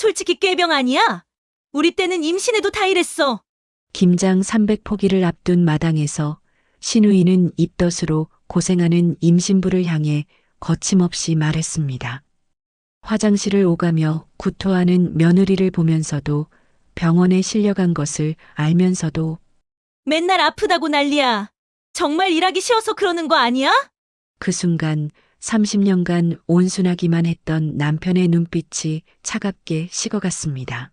솔직히 꾀병 아니야? 우리 때는 임신해도 다 이랬어. 김장 300포기를 앞둔 마당에서 신우이는 입덧으로 고생하는 임신부를 향해 거침없이 말했습니다. 화장실을 오가며 구토하는 며느리를 보면서도 병원에 실려간 것을 알면서도 맨날 아프다고 난리야. 정말 일하기 싫어서 그러는 거 아니야? 그 순간 30년간 온순하기만 했던 남편의 눈빛이 차갑게 식어갔습니다.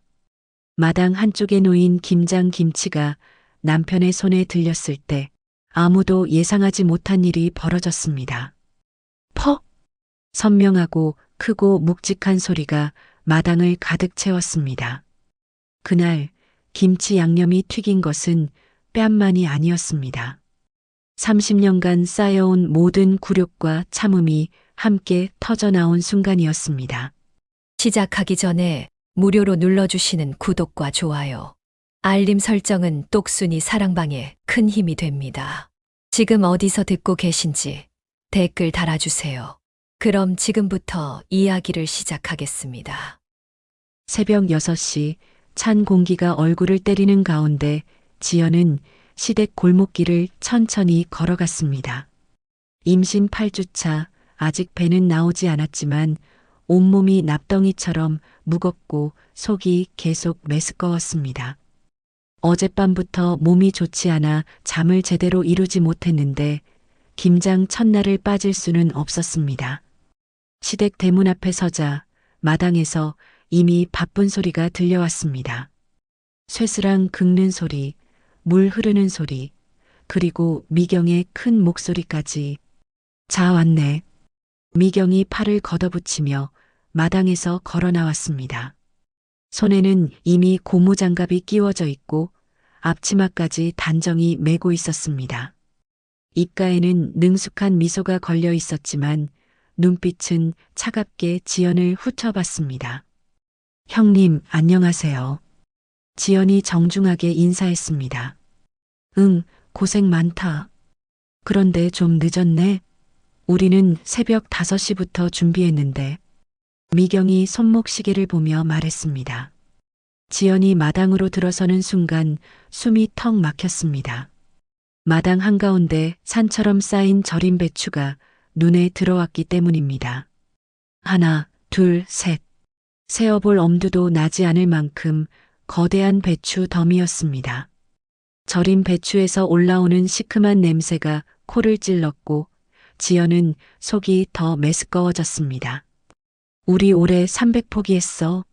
마당 한쪽에 놓인 김장 김치가 남편의 손에 들렸을 때 아무도 예상하지 못한 일이 벌어졌습니다. 퍽! 선명하고 크고 묵직한 소리가 마당을 가득 채웠습니다. 그날 김치 양념이 튀긴 것은 뺨만이 아니었습니다. 30년간 쌓여온 모든 굴욕과 참음이 함께 터져나온 순간이었습니다. 시작하기 전에 무료로 눌러주시는 구독과 좋아요, 알림 설정은 똑순이 사랑방에 큰 힘이 됩니다. 지금 어디서 듣고 계신지 댓글 달아주세요. 그럼 지금부터 이야기를 시작하겠습니다. 새벽 6시 찬 공기가 얼굴을 때리는 가운데 지연은 시댁 골목길을 천천히 걸어갔습니다. 임신 8주차, 아직 배는 나오지 않았지만 온몸이 납덩이처럼 무겁고 속이 계속 메스꺼웠습니다. 어젯밤부터 몸이 좋지 않아 잠을 제대로 이루지 못했는데 김장 첫날을 빠질 수는 없었습니다. 시댁 대문 앞에 서자 마당에서 이미 바쁜 소리가 들려왔습니다. 쇠스랑 긁는 소리, 물 흐르는 소리, 그리고 미경의 큰 목소리까지. 자 왔네. 미경이 팔을 걷어붙이며 마당에서 걸어 나왔습니다. 손에는 이미 고무장갑이 끼워져 있고 앞치마까지 단정히 메고 있었습니다. 입가에는 능숙한 미소가 걸려 있었지만 눈빛은 차갑게 지연을 후쳐봤습니다. 형님, 안녕하세요. 지연이 정중하게 인사했습니다. 응, 고생 많다. 그런데 좀 늦었네. 우리는 새벽 5시부터 준비했는데. 미경이 손목 시계를 보며 말했습니다. 지연이 마당으로 들어서는 순간 숨이 턱 막혔습니다. 마당 한가운데 산처럼 쌓인 절임 배추가 눈에 들어왔기 때문입니다. 하나, 둘, 셋. 세어볼 엄두도 나지 않을 만큼 거대한 배추 덤이었습니다. 절인 배추에서 올라오는 시큼한 냄새가 코를 찔렀고 지연은 속이 더 메스꺼워졌습니다. 우리 올해 300포기 했어.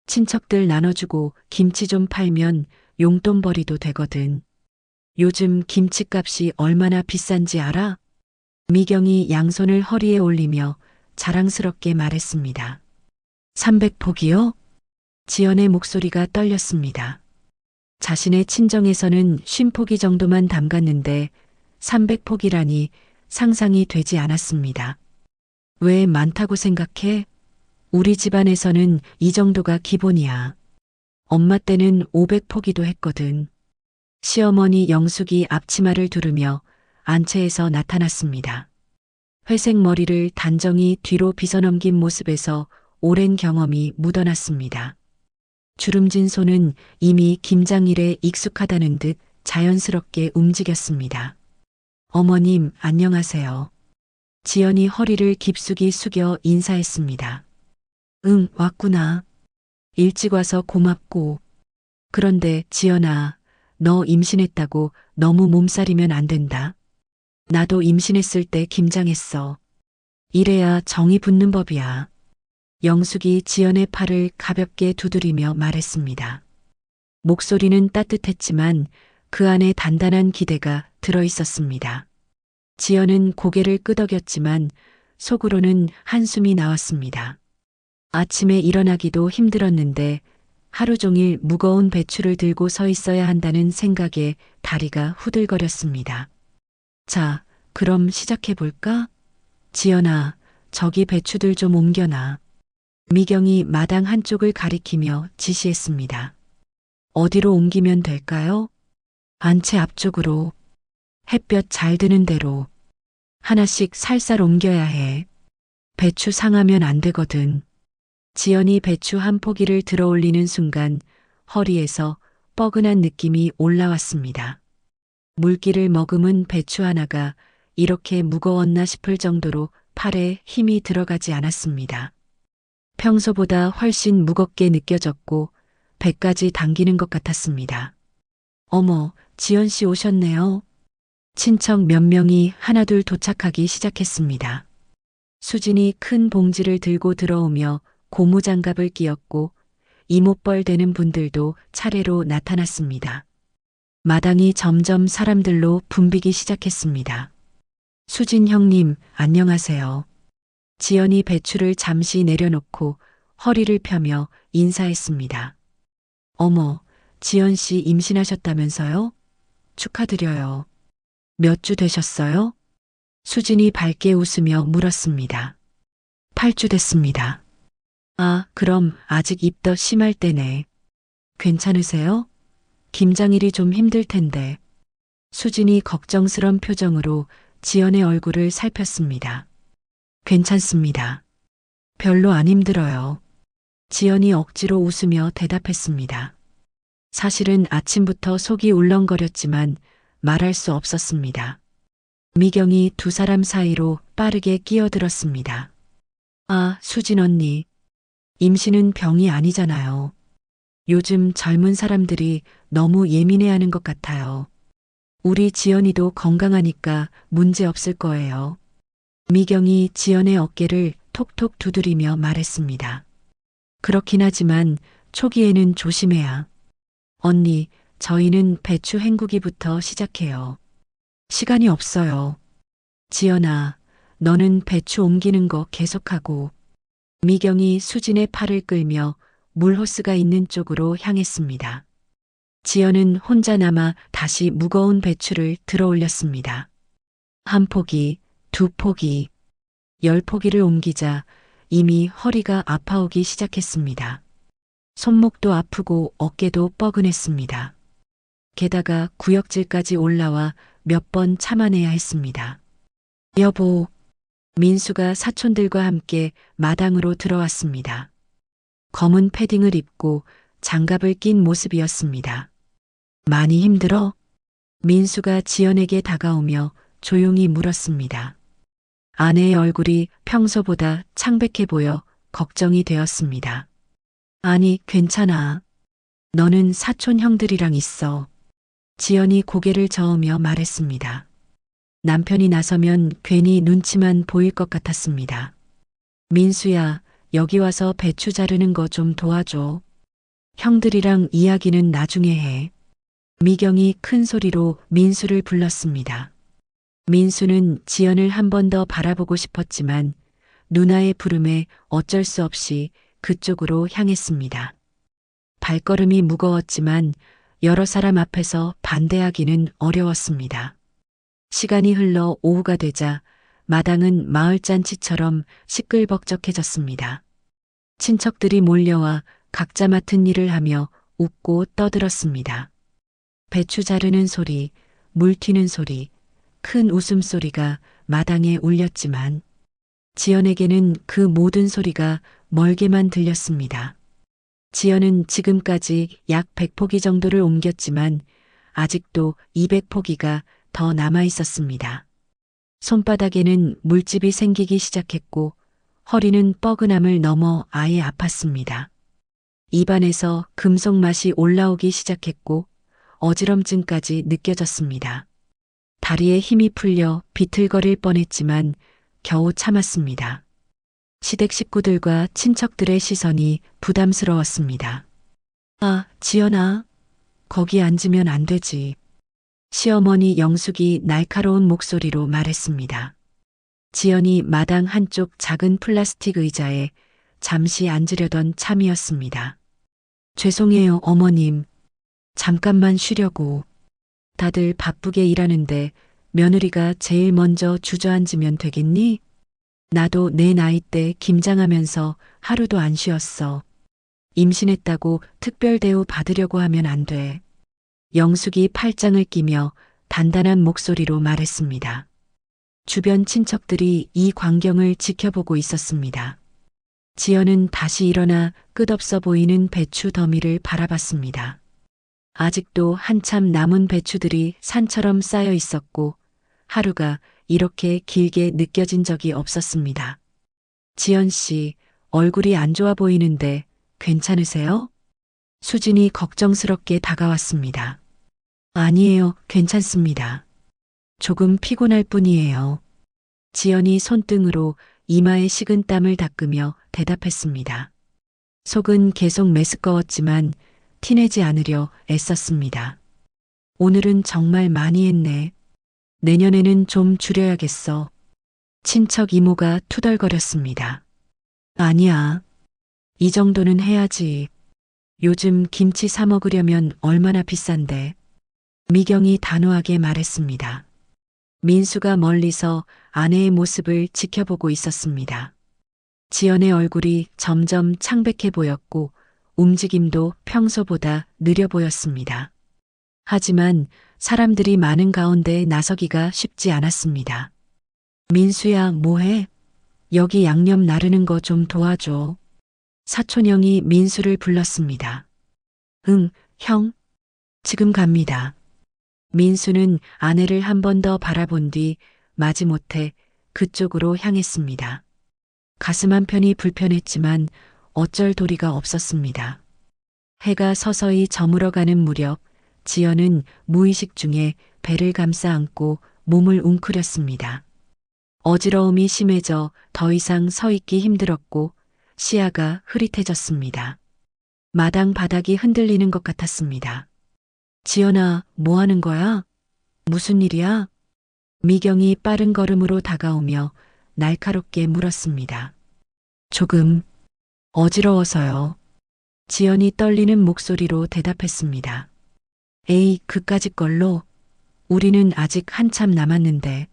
친척들 나눠주고 김치 좀 팔면 용돈벌이도 되거든. 요즘 김치값이 얼마나 비싼지 알아? 미경이 양손을 허리에 올리며 자랑스럽게 말했습니다. 300포기요? 지연의 목소리가 떨렸습니다. 자신의 친정에서는 50포기 정도만 담갔는데 300포기라니 상상이 되지 않았습니다. 왜 많다고 생각해? 우리 집안에서는 이 정도가 기본이야. 엄마 때는 500포기도 했거든. 시어머니 영숙이 앞치마를 두르며 안채에서 나타났습니다. 회색 머리를 단정히 뒤로 빗어넘긴 모습에서 오랜 경험이 묻어났습니다. 주름진 손은 이미 김장일에 익숙하다는 듯 자연스럽게 움직였습니다. 어머님, 안녕하세요. 지연이 허리를 깊숙이 숙여 인사했습니다. 응, 왔구나. 일찍 와서 고맙고. 그런데 지연아, 너 임신했다고 너무 몸살이면 안 된다. 나도 임신했을 때 김장했어. 이래야 정이 붙는 법이야. 영숙이 지연의 팔을 가볍게 두드리며 말했습니다. 목소리는 따뜻했지만 그 안에 단단한 기대가 들어 있었습니다. 지연은 고개를 끄덕였지만 속으로는 한숨이 나왔습니다. 아침에 일어나기도 힘들었는데 하루 종일 무거운 배추를 들고 서 있어야 한다는 생각에 다리가 후들거렸습니다. 자, 그럼 시작해볼까? 지연아, 저기 배추들 좀 옮겨놔. 미경이 마당 한쪽을 가리키며 지시했습니다. 어디로 옮기면 될까요? 안채 앞쪽으로. 햇볕 잘 드는 대로. 하나씩 살살 옮겨야 해. 배추 상하면 안 되거든. 지연이 배추 한 포기를 들어 올리는 순간 허리에서 뻐근한 느낌이 올라왔습니다. 물기를 머금은 배추 하나가 이렇게 무거웠나 싶을 정도로 팔에 힘이 들어가지 않았습니다. 평소보다 훨씬 무겁게 느껴졌고 배까지 당기는 것 같았습니다. 어머, 지연 씨 오셨네요. 친척 몇 명이 하나둘 도착하기 시작했습니다. 수진이 큰 봉지를 들고 들어오며 고무장갑을 끼었고 이목벌 되는 분들도 차례로 나타났습니다. 마당이 점점 사람들로 붐비기 시작했습니다. 수진 형님, 안녕하세요. 지연이 배추를 잠시 내려놓고 허리를 펴며 인사했습니다. 어머, 지연 씨 임신하셨다면서요? 축하드려요. 몇 주 되셨어요? 수진이 밝게 웃으며 물었습니다. 8주 됐습니다. 아, 그럼 아직 입덧 심할 때네. 괜찮으세요? 김장일이 좀 힘들 텐데. 수진이 걱정스런 표정으로 지연의 얼굴을 살폈습니다. 괜찮습니다. 별로 안 힘들어요. 지연이 억지로 웃으며 대답했습니다. 사실은 아침부터 속이 울렁거렸지만 말할 수 없었습니다. 미경이 두 사람 사이로 빠르게 끼어들었습니다. 아, 수진 언니. 임신은 병이 아니잖아요. 요즘 젊은 사람들이 너무 예민해하는 것 같아요. 우리 지연이도 건강하니까 문제 없을 거예요. 미경이 지연의 어깨를 톡톡 두드리며 말했습니다. 그렇긴 하지만 초기에는 조심해야. 언니, 저희는 배추 헹구기부터 시작해요. 시간이 없어요. 지연아, 너는 배추 옮기는 거 계속하고. 미경이 수진의 팔을 끌며 물호스가 있는 쪽으로 향했습니다. 지연은 혼자 남아 다시 무거운 배추를 들어 올렸습니다. 한 포기, 두 포기, 10포기를 옮기자 이미 허리가 아파오기 시작했습니다. 손목도 아프고 어깨도 뻐근했습니다. 게다가 구역질까지 올라와 몇 번 참아내야 했습니다. 여보, 민수가 사촌들과 함께 마당으로 들어왔습니다. 검은 패딩을 입고 장갑을 낀 모습이었습니다. 많이 힘들어? 민수가 지연에게 다가오며 조용히 물었습니다. 아내의 얼굴이 평소보다 창백해 보여 걱정이 되었습니다. 아니, 괜찮아. 너는 사촌 형들이랑 있어. 지연이 고개를 저으며 말했습니다. 남편이 나서면 괜히 눈치만 보일 것 같았습니다. 민수야, 여기 와서 배추 자르는 거 좀 도와줘. 형들이랑 이야기는 나중에 해. 미경이 큰 소리로 민수를 불렀습니다. 민수는 지연을 한 번 더 바라보고 싶었지만 누나의 부름에 어쩔 수 없이 그쪽으로 향했습니다. 발걸음이 무거웠지만 여러 사람 앞에서 반대하기는 어려웠습니다. 시간이 흘러 오후가 되자 마당은 마을잔치처럼 시끌벅적해졌습니다. 친척들이 몰려와 각자 맡은 일을 하며 웃고 떠들었습니다. 배추 자르는 소리, 물 튀는 소리, 큰 웃음소리가 마당에 울렸지만 지연에게는 그 모든 소리가 멀게만 들렸습니다. 지연은 지금까지 약 100포기 정도를 옮겼지만 아직도 200포기가 더 남아 있었습니다. 손바닥에는 물집이 생기기 시작했고 허리는 뻐근함을 넘어 아예 아팠습니다. 입안에서 금속 맛이 올라오기 시작했고 어지럼증까지 느껴졌습니다. 다리에 힘이 풀려 비틀거릴 뻔했지만 겨우 참았습니다. 시댁 식구들과 친척들의 시선이 부담스러웠습니다. 아, 지연아, 거기 앉으면 안 되지. 시어머니 영숙이 날카로운 목소리로 말했습니다. 지연이 마당 한쪽 작은 플라스틱 의자에 잠시 앉으려던 참이었습니다. 죄송해요, 어머님. 잠깐만 쉬려고. 다들 바쁘게 일하는데 며느리가 제일 먼저 주저앉으면 되겠니? 나도 내 나이 때 김장하면서 하루도 안 쉬었어. 임신했다고 특별 대우 받으려고 하면 안 돼. 영숙이 팔짱을 끼며 단단한 목소리로 말했습니다. 주변 친척들이 이 광경을 지켜보고 있었습니다. 지연은 다시 일어나 끝없어 보이는 배추 더미를 바라봤습니다. 아직도 한참 남은 배추들이 산처럼 쌓여 있었고 하루가 이렇게 길게 느껴진 적이 없었습니다. 지연 씨, 얼굴이 안 좋아 보이는데 괜찮으세요? 수진이 걱정스럽게 다가왔습니다. 아니에요, 괜찮습니다. 조금 피곤할 뿐이에요. 지연이 손등으로 이마에 식은 땀을 닦으며 대답했습니다. 속은 계속 메스꺼웠지만 티내지 않으려 애썼습니다. 오늘은 정말 많이 했네. 내년에는 좀 줄여야겠어. 친척 이모가 투덜거렸습니다. 아니야. 이 정도는 해야지. 요즘 김치 사 먹으려면 얼마나 비싼데. 미경이 단호하게 말했습니다. 민수가 멀리서 아내의 모습을 지켜보고 있었습니다. 지연의 얼굴이 점점 창백해 보였고 움직임도 평소보다 느려 보였습니다. 하지만 사람들이 많은 가운데 나서기가 쉽지 않았습니다. 민수야, 뭐해? 여기 양념 나르는 거 좀 도와줘. 사촌형이 민수를 불렀습니다. 응, 형. 지금 갑니다. 민수는 아내를 한 번 더 바라본 뒤 마지못해 그쪽으로 향했습니다. 가슴 한편이 불편했지만 어쩔 도리가 없었습니다. 해가 서서히 저물어가는 무렵 지연은 무의식 중에 배를 감싸 안고 몸을 웅크렸습니다. 어지러움이 심해져 더 이상 서 있기 힘들었고 시야가 흐릿해졌습니다. 마당 바닥이 흔들리는 것 같았습니다. 지연아, 뭐 하는 거야? 무슨 일이야? 미경이 빠른 걸음으로 다가오며 날카롭게 물었습니다. 조금 어지러워서요. 지연이 떨리는 목소리로 대답했습니다. 에이, 그까짓 걸로. 우리는 아직 한참 남았는데.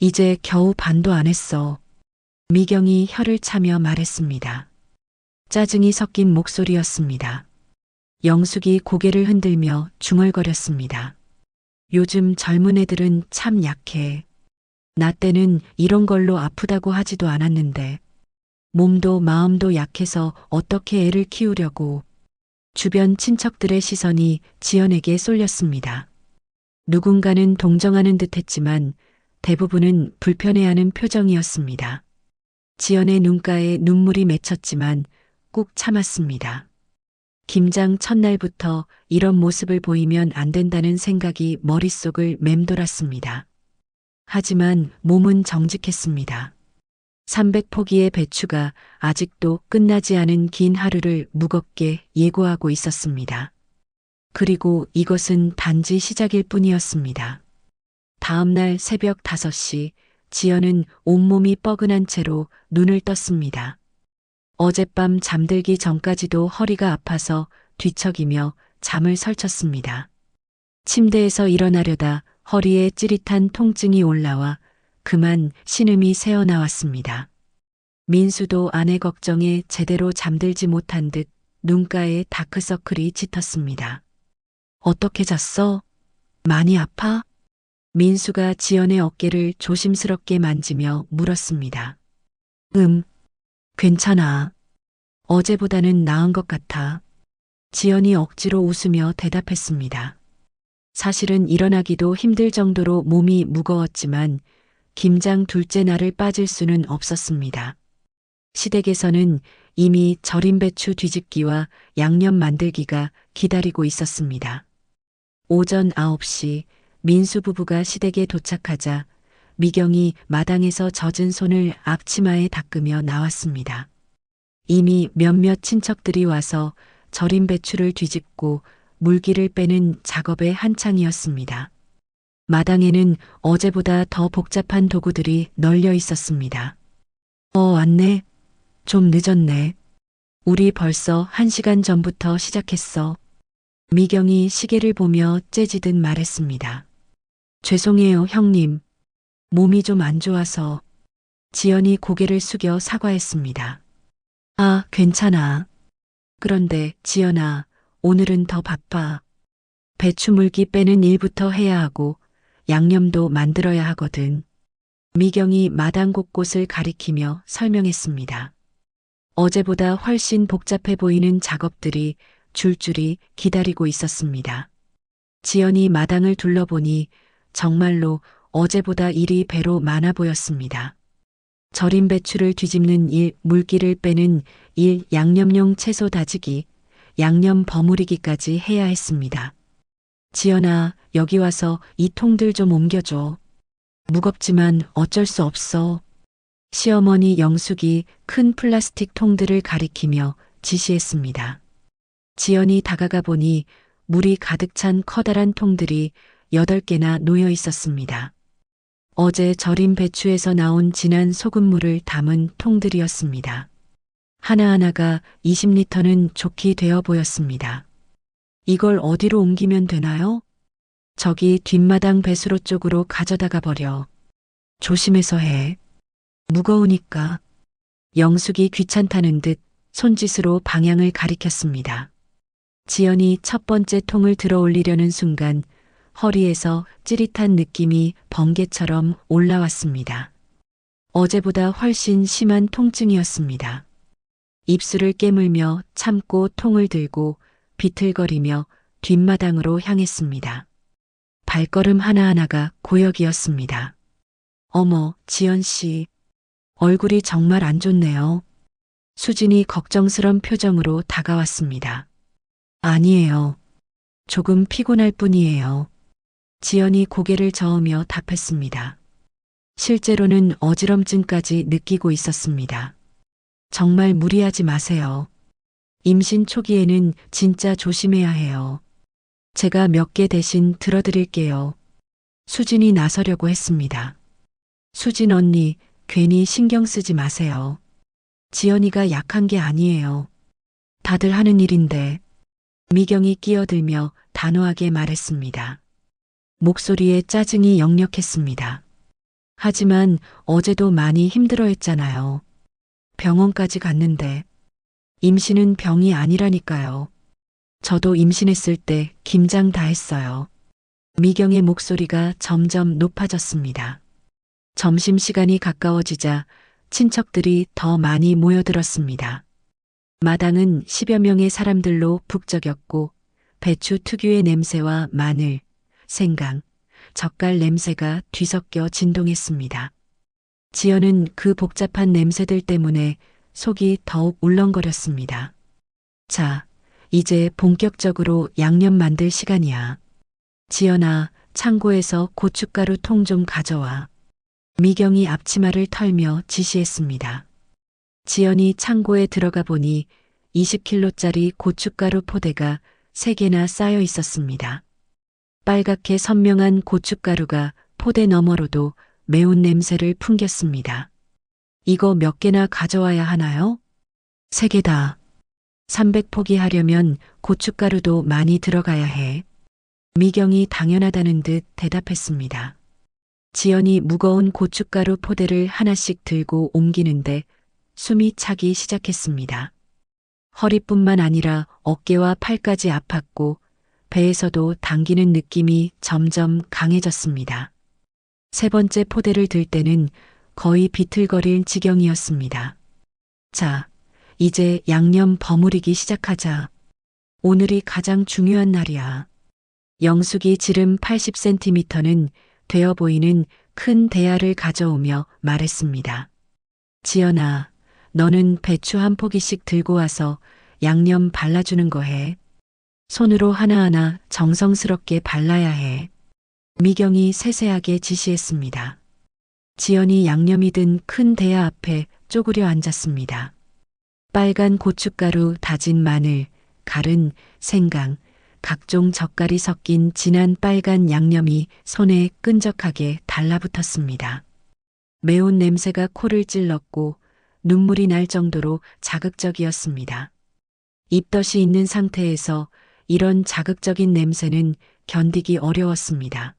이제 겨우 반도 안 했어. 미경이 혀를 차며 말했습니다. 짜증이 섞인 목소리였습니다. 영숙이 고개를 흔들며 중얼거렸습니다. 요즘 젊은 애들은 참 약해. 나 때는 이런 걸로 아프다고 하지도 않았는데. 몸도 마음도 약해서 어떻게 애를 키우려고. 주변 친척들의 시선이 지연에게 쏠렸습니다. 누군가는 동정하는 듯 했지만 대부분은 불편해하는 표정이었습니다. 지연의 눈가에 눈물이 맺혔지만 꾹 참았습니다. 김장 첫날부터 이런 모습을 보이면 안 된다는 생각이 머릿속을 맴돌았습니다. 하지만 몸은 정직했습니다. 300포기의 배추가 아직도 끝나지 않은 긴 하루를 무겁게 예고하고 있었습니다. 그리고 이것은 단지 시작일 뿐이었습니다. 다음 날 새벽 5시 지연은 온몸이 뻐근한 채로 눈을 떴습니다. 어젯밤 잠들기 전까지도 허리가 아파서 뒤척이며 잠을 설쳤습니다. 침대에서 일어나려다 허리에 찌릿한 통증이 올라와 그만 신음이 새어나왔습니다. 민수도 아내 걱정에 제대로 잠들지 못한 듯 눈가에 다크서클이 짙었습니다. 어떻게 잤어? 많이 아파? 민수가 지연의 어깨를 조심스럽게 만지며 물었습니다. 괜찮아. 어제보다는 나은 것 같아. 지연이 억지로 웃으며 대답했습니다. 사실은 일어나기도 힘들 정도로 몸이 무거웠지만 김장 둘째 날을 빠질 수는 없었습니다. 시댁에서는 이미 절인 배추 뒤집기와 양념 만들기가 기다리고 있었습니다. 오전 9시 민수 부부가 시댁에 도착하자 미경이 마당에서 젖은 손을 앞치마에 닦으며 나왔습니다. 이미 몇몇 친척들이 와서 절인 배추를 뒤집고 물기를 빼는 작업에 한창이었습니다. 마당에는 어제보다 더 복잡한 도구들이 널려 있었습니다. 왔네. 좀 늦었네. 우리 벌써 1시간 전부터 시작했어. 미경이 시계를 보며 째지듯 말했습니다. 죄송해요, 형님. 몸이 좀 안 좋아서. 지연이 고개를 숙여 사과했습니다. 아, 괜찮아. 그런데 지연아, 오늘은 더 바빠. 배추 물기 빼는 일부터 해야 하고 양념도 만들어야 하거든. 미경이 마당 곳곳을 가리키며 설명했습니다. 어제보다 훨씬 복잡해 보이는 작업들이 줄줄이 기다리고 있었습니다. 지연이 마당을 둘러보니 정말로 어제보다 일이 배로 많아 보였습니다. 절인 배추를 뒤집는 일, 물기를 빼는 일, 양념용 채소 다지기, 양념 버무리기까지 해야 했습니다. 지연아, 여기 와서 이 통들 좀 옮겨줘. 무겁지만 어쩔 수 없어. 시어머니 영숙이 큰 플라스틱 통들을 가리키며 지시했습니다. 지연이 다가가 보니 물이 가득 찬 커다란 통들이 8개나 놓여 있었습니다. 어제 절인 배추에서 나온 진한 소금물을 담은 통들이었습니다. 하나하나가 20리터는 좋게 되어 보였습니다. 이걸 어디로 옮기면 되나요? 저기 뒷마당 배수로 쪽으로 가져다가 버려. 조심해서 해. 무거우니까. 영숙이 귀찮다는 듯 손짓으로 방향을 가리켰습니다. 지연이 첫 번째 통을 들어 올리려는 순간 허리에서 찌릿한 느낌이 번개처럼 올라왔습니다. 어제보다 훨씬 심한 통증이었습니다. 입술을 깨물며 참고 통을 들고 비틀거리며 뒷마당으로 향했습니다. 발걸음 하나하나가 고역이었습니다. 어머, 지연 씨. 얼굴이 정말 안 좋네요. 수진이 걱정스런 표정으로 다가왔습니다. 아니에요. 조금 피곤할 뿐이에요. 지연이 고개를 저으며 답했습니다. 실제로는 어지럼증까지 느끼고 있었습니다. 정말 무리하지 마세요. 임신 초기에는 진짜 조심해야 해요. 제가 몇 개 대신 들어드릴게요. 수진이 나서려고 했습니다. 수진 언니, 괜히 신경 쓰지 마세요. 지연이가 약한 게 아니에요. 다들 하는 일인데. 미경이 끼어들며 단호하게 말했습니다. 목소리에 짜증이 역력했습니다. 하지만 어제도 많이 힘들어했잖아요. 병원까지 갔는데. 임신은 병이 아니라니까요. 저도 임신했을 때 김장 다 했어요. 미경의 목소리가 점점 높아졌습니다. 점심시간이 가까워지자 친척들이 더 많이 모여들었습니다. 마당은 10여 명의 사람들로 북적였고 배추 특유의 냄새와 마늘, 생강, 젓갈 냄새가 뒤섞여 진동했습니다. 지연은 그 복잡한 냄새들 때문에 속이 더욱 울렁거렸습니다. 자, 이제 본격적으로 양념 만들 시간이야. 지연아, 창고에서 고춧가루 통 좀 가져와. 미경이 앞치마를 털며 지시했습니다. 지연이 창고에 들어가 보니 20kg짜리 고춧가루 포대가 3개나 쌓여 있었습니다. 빨갛게 선명한 고춧가루가 포대 너머로도 매운 냄새를 풍겼습니다. 이거 몇 개나 가져와야 하나요? 3개다. 300포기 하려면 고춧가루도 많이 들어가야 해. 미경이 당연하다는 듯 대답했습니다. 지연이 무거운 고춧가루 포대를 하나씩 들고 옮기는데 숨이 차기 시작했습니다. 허리뿐만 아니라 어깨와 팔까지 아팠고 배에서도 당기는 느낌이 점점 강해졌습니다. 3번째 포대를 들 때는 거의 비틀거릴 지경이었습니다. 자, 이제 양념 버무리기 시작하자. 오늘이 가장 중요한 날이야. 영숙이 지름 80cm는 되어 보이는 큰 대야를 가져오며 말했습니다. 지연아, 너는 배추 한 포기씩 들고 와서 양념 발라주는 거 해. 손으로 하나하나 정성스럽게 발라야 해. 미경이 세세하게 지시했습니다. 지연이 양념이 든 큰 대야 앞에 쪼그려 앉았습니다. 빨간 고춧가루, 다진 마늘, 갈은 생강, 각종 젓갈이 섞인 진한 빨간 양념이 손에 끈적하게 달라붙었습니다. 매운 냄새가 코를 찔렀고 눈물이 날 정도로 자극적이었습니다. 입덧이 있는 상태에서 이런 자극적인 냄새는 견디기 어려웠습니다.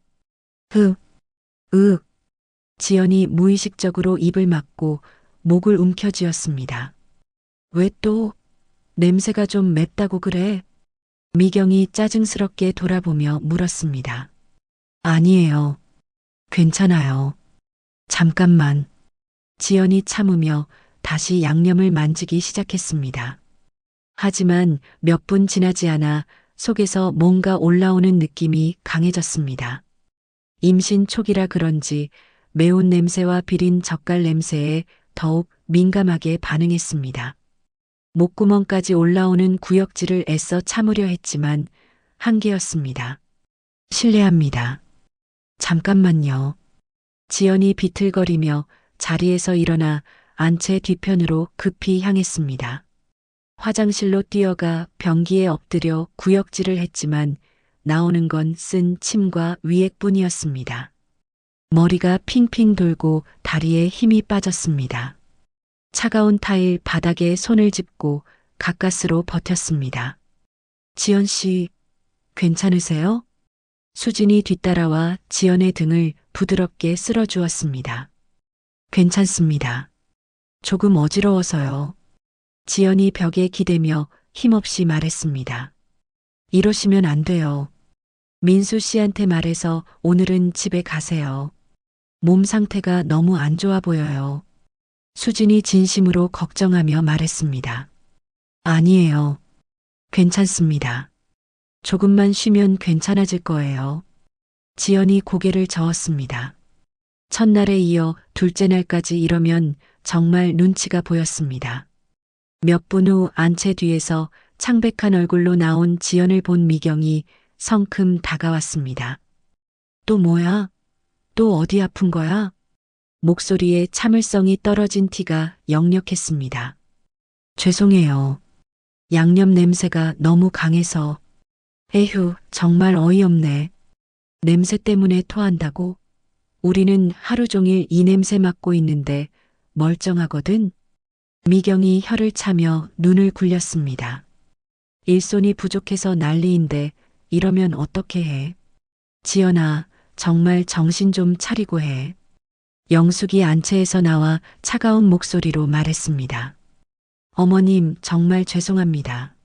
지연이 무의식적으로 입을 막고 목을 움켜쥐었습니다. 왜 또? 냄새가 좀 맵다고 그래? 미경이 짜증스럽게 돌아보며 물었습니다. 아니에요. 괜찮아요. 잠깐만. 지연이 참으며 다시 양념을 만지기 시작했습니다. 하지만 몇 분 지나지 않아 속에서 뭔가 올라오는 느낌이 강해졌습니다. 임신 초기라 그런지 매운 냄새와 비린 젓갈 냄새에 더욱 민감하게 반응했습니다. 목구멍까지 올라오는 구역질을 애써 참으려 했지만 한계였습니다. 실례합니다. 잠깐만요. 지연이 비틀거리며 자리에서 일어나 안채 뒤편으로 급히 향했습니다. 화장실로 뛰어가 변기에 엎드려 구역질을 했지만 나오는 건 쓴 침과 위액뿐이었습니다. 머리가 핑핑 돌고 다리에 힘이 빠졌습니다. 차가운 타일 바닥에 손을 짚고 가까스로 버텼습니다. 지연 씨, 괜찮으세요? 수진이 뒤따라와 지연의 등을 부드럽게 쓸어주었습니다. 괜찮습니다. 조금 어지러워서요. 지연이 벽에 기대며 힘없이 말했습니다. 이러시면 안 돼요. 민수 씨한테 말해서 오늘은 집에 가세요. 몸 상태가 너무 안 좋아 보여요. 수진이 진심으로 걱정하며 말했습니다. 아니에요. 괜찮습니다. 조금만 쉬면 괜찮아질 거예요. 지연이 고개를 저었습니다. 첫날에 이어 둘째 날까지 이러면 정말 눈치가 보였습니다. 몇 분 후 안채 뒤에서 창백한 얼굴로 나온 지연을 본 미경이 성큼 다가왔습니다. 또 뭐야? 또 어디 아픈 거야? 목소리에 참을성이 떨어진 티가 역력했습니다. 죄송해요. 양념 냄새가 너무 강해서. 에휴, 정말 어이없네. 냄새 때문에 토한다고? 우리는 하루 종일 이 냄새 맡고 있는데 멀쩡하거든? 미경이 혀를 차며 눈을 굴렸습니다. 일손이 부족해서 난리인데 이러면 어떻게 해? 지연아, 정말 정신 좀 차리고 해. 영숙이 안채에서 나와 차가운 목소리로 말했습니다. 어머님, 정말 죄송합니다.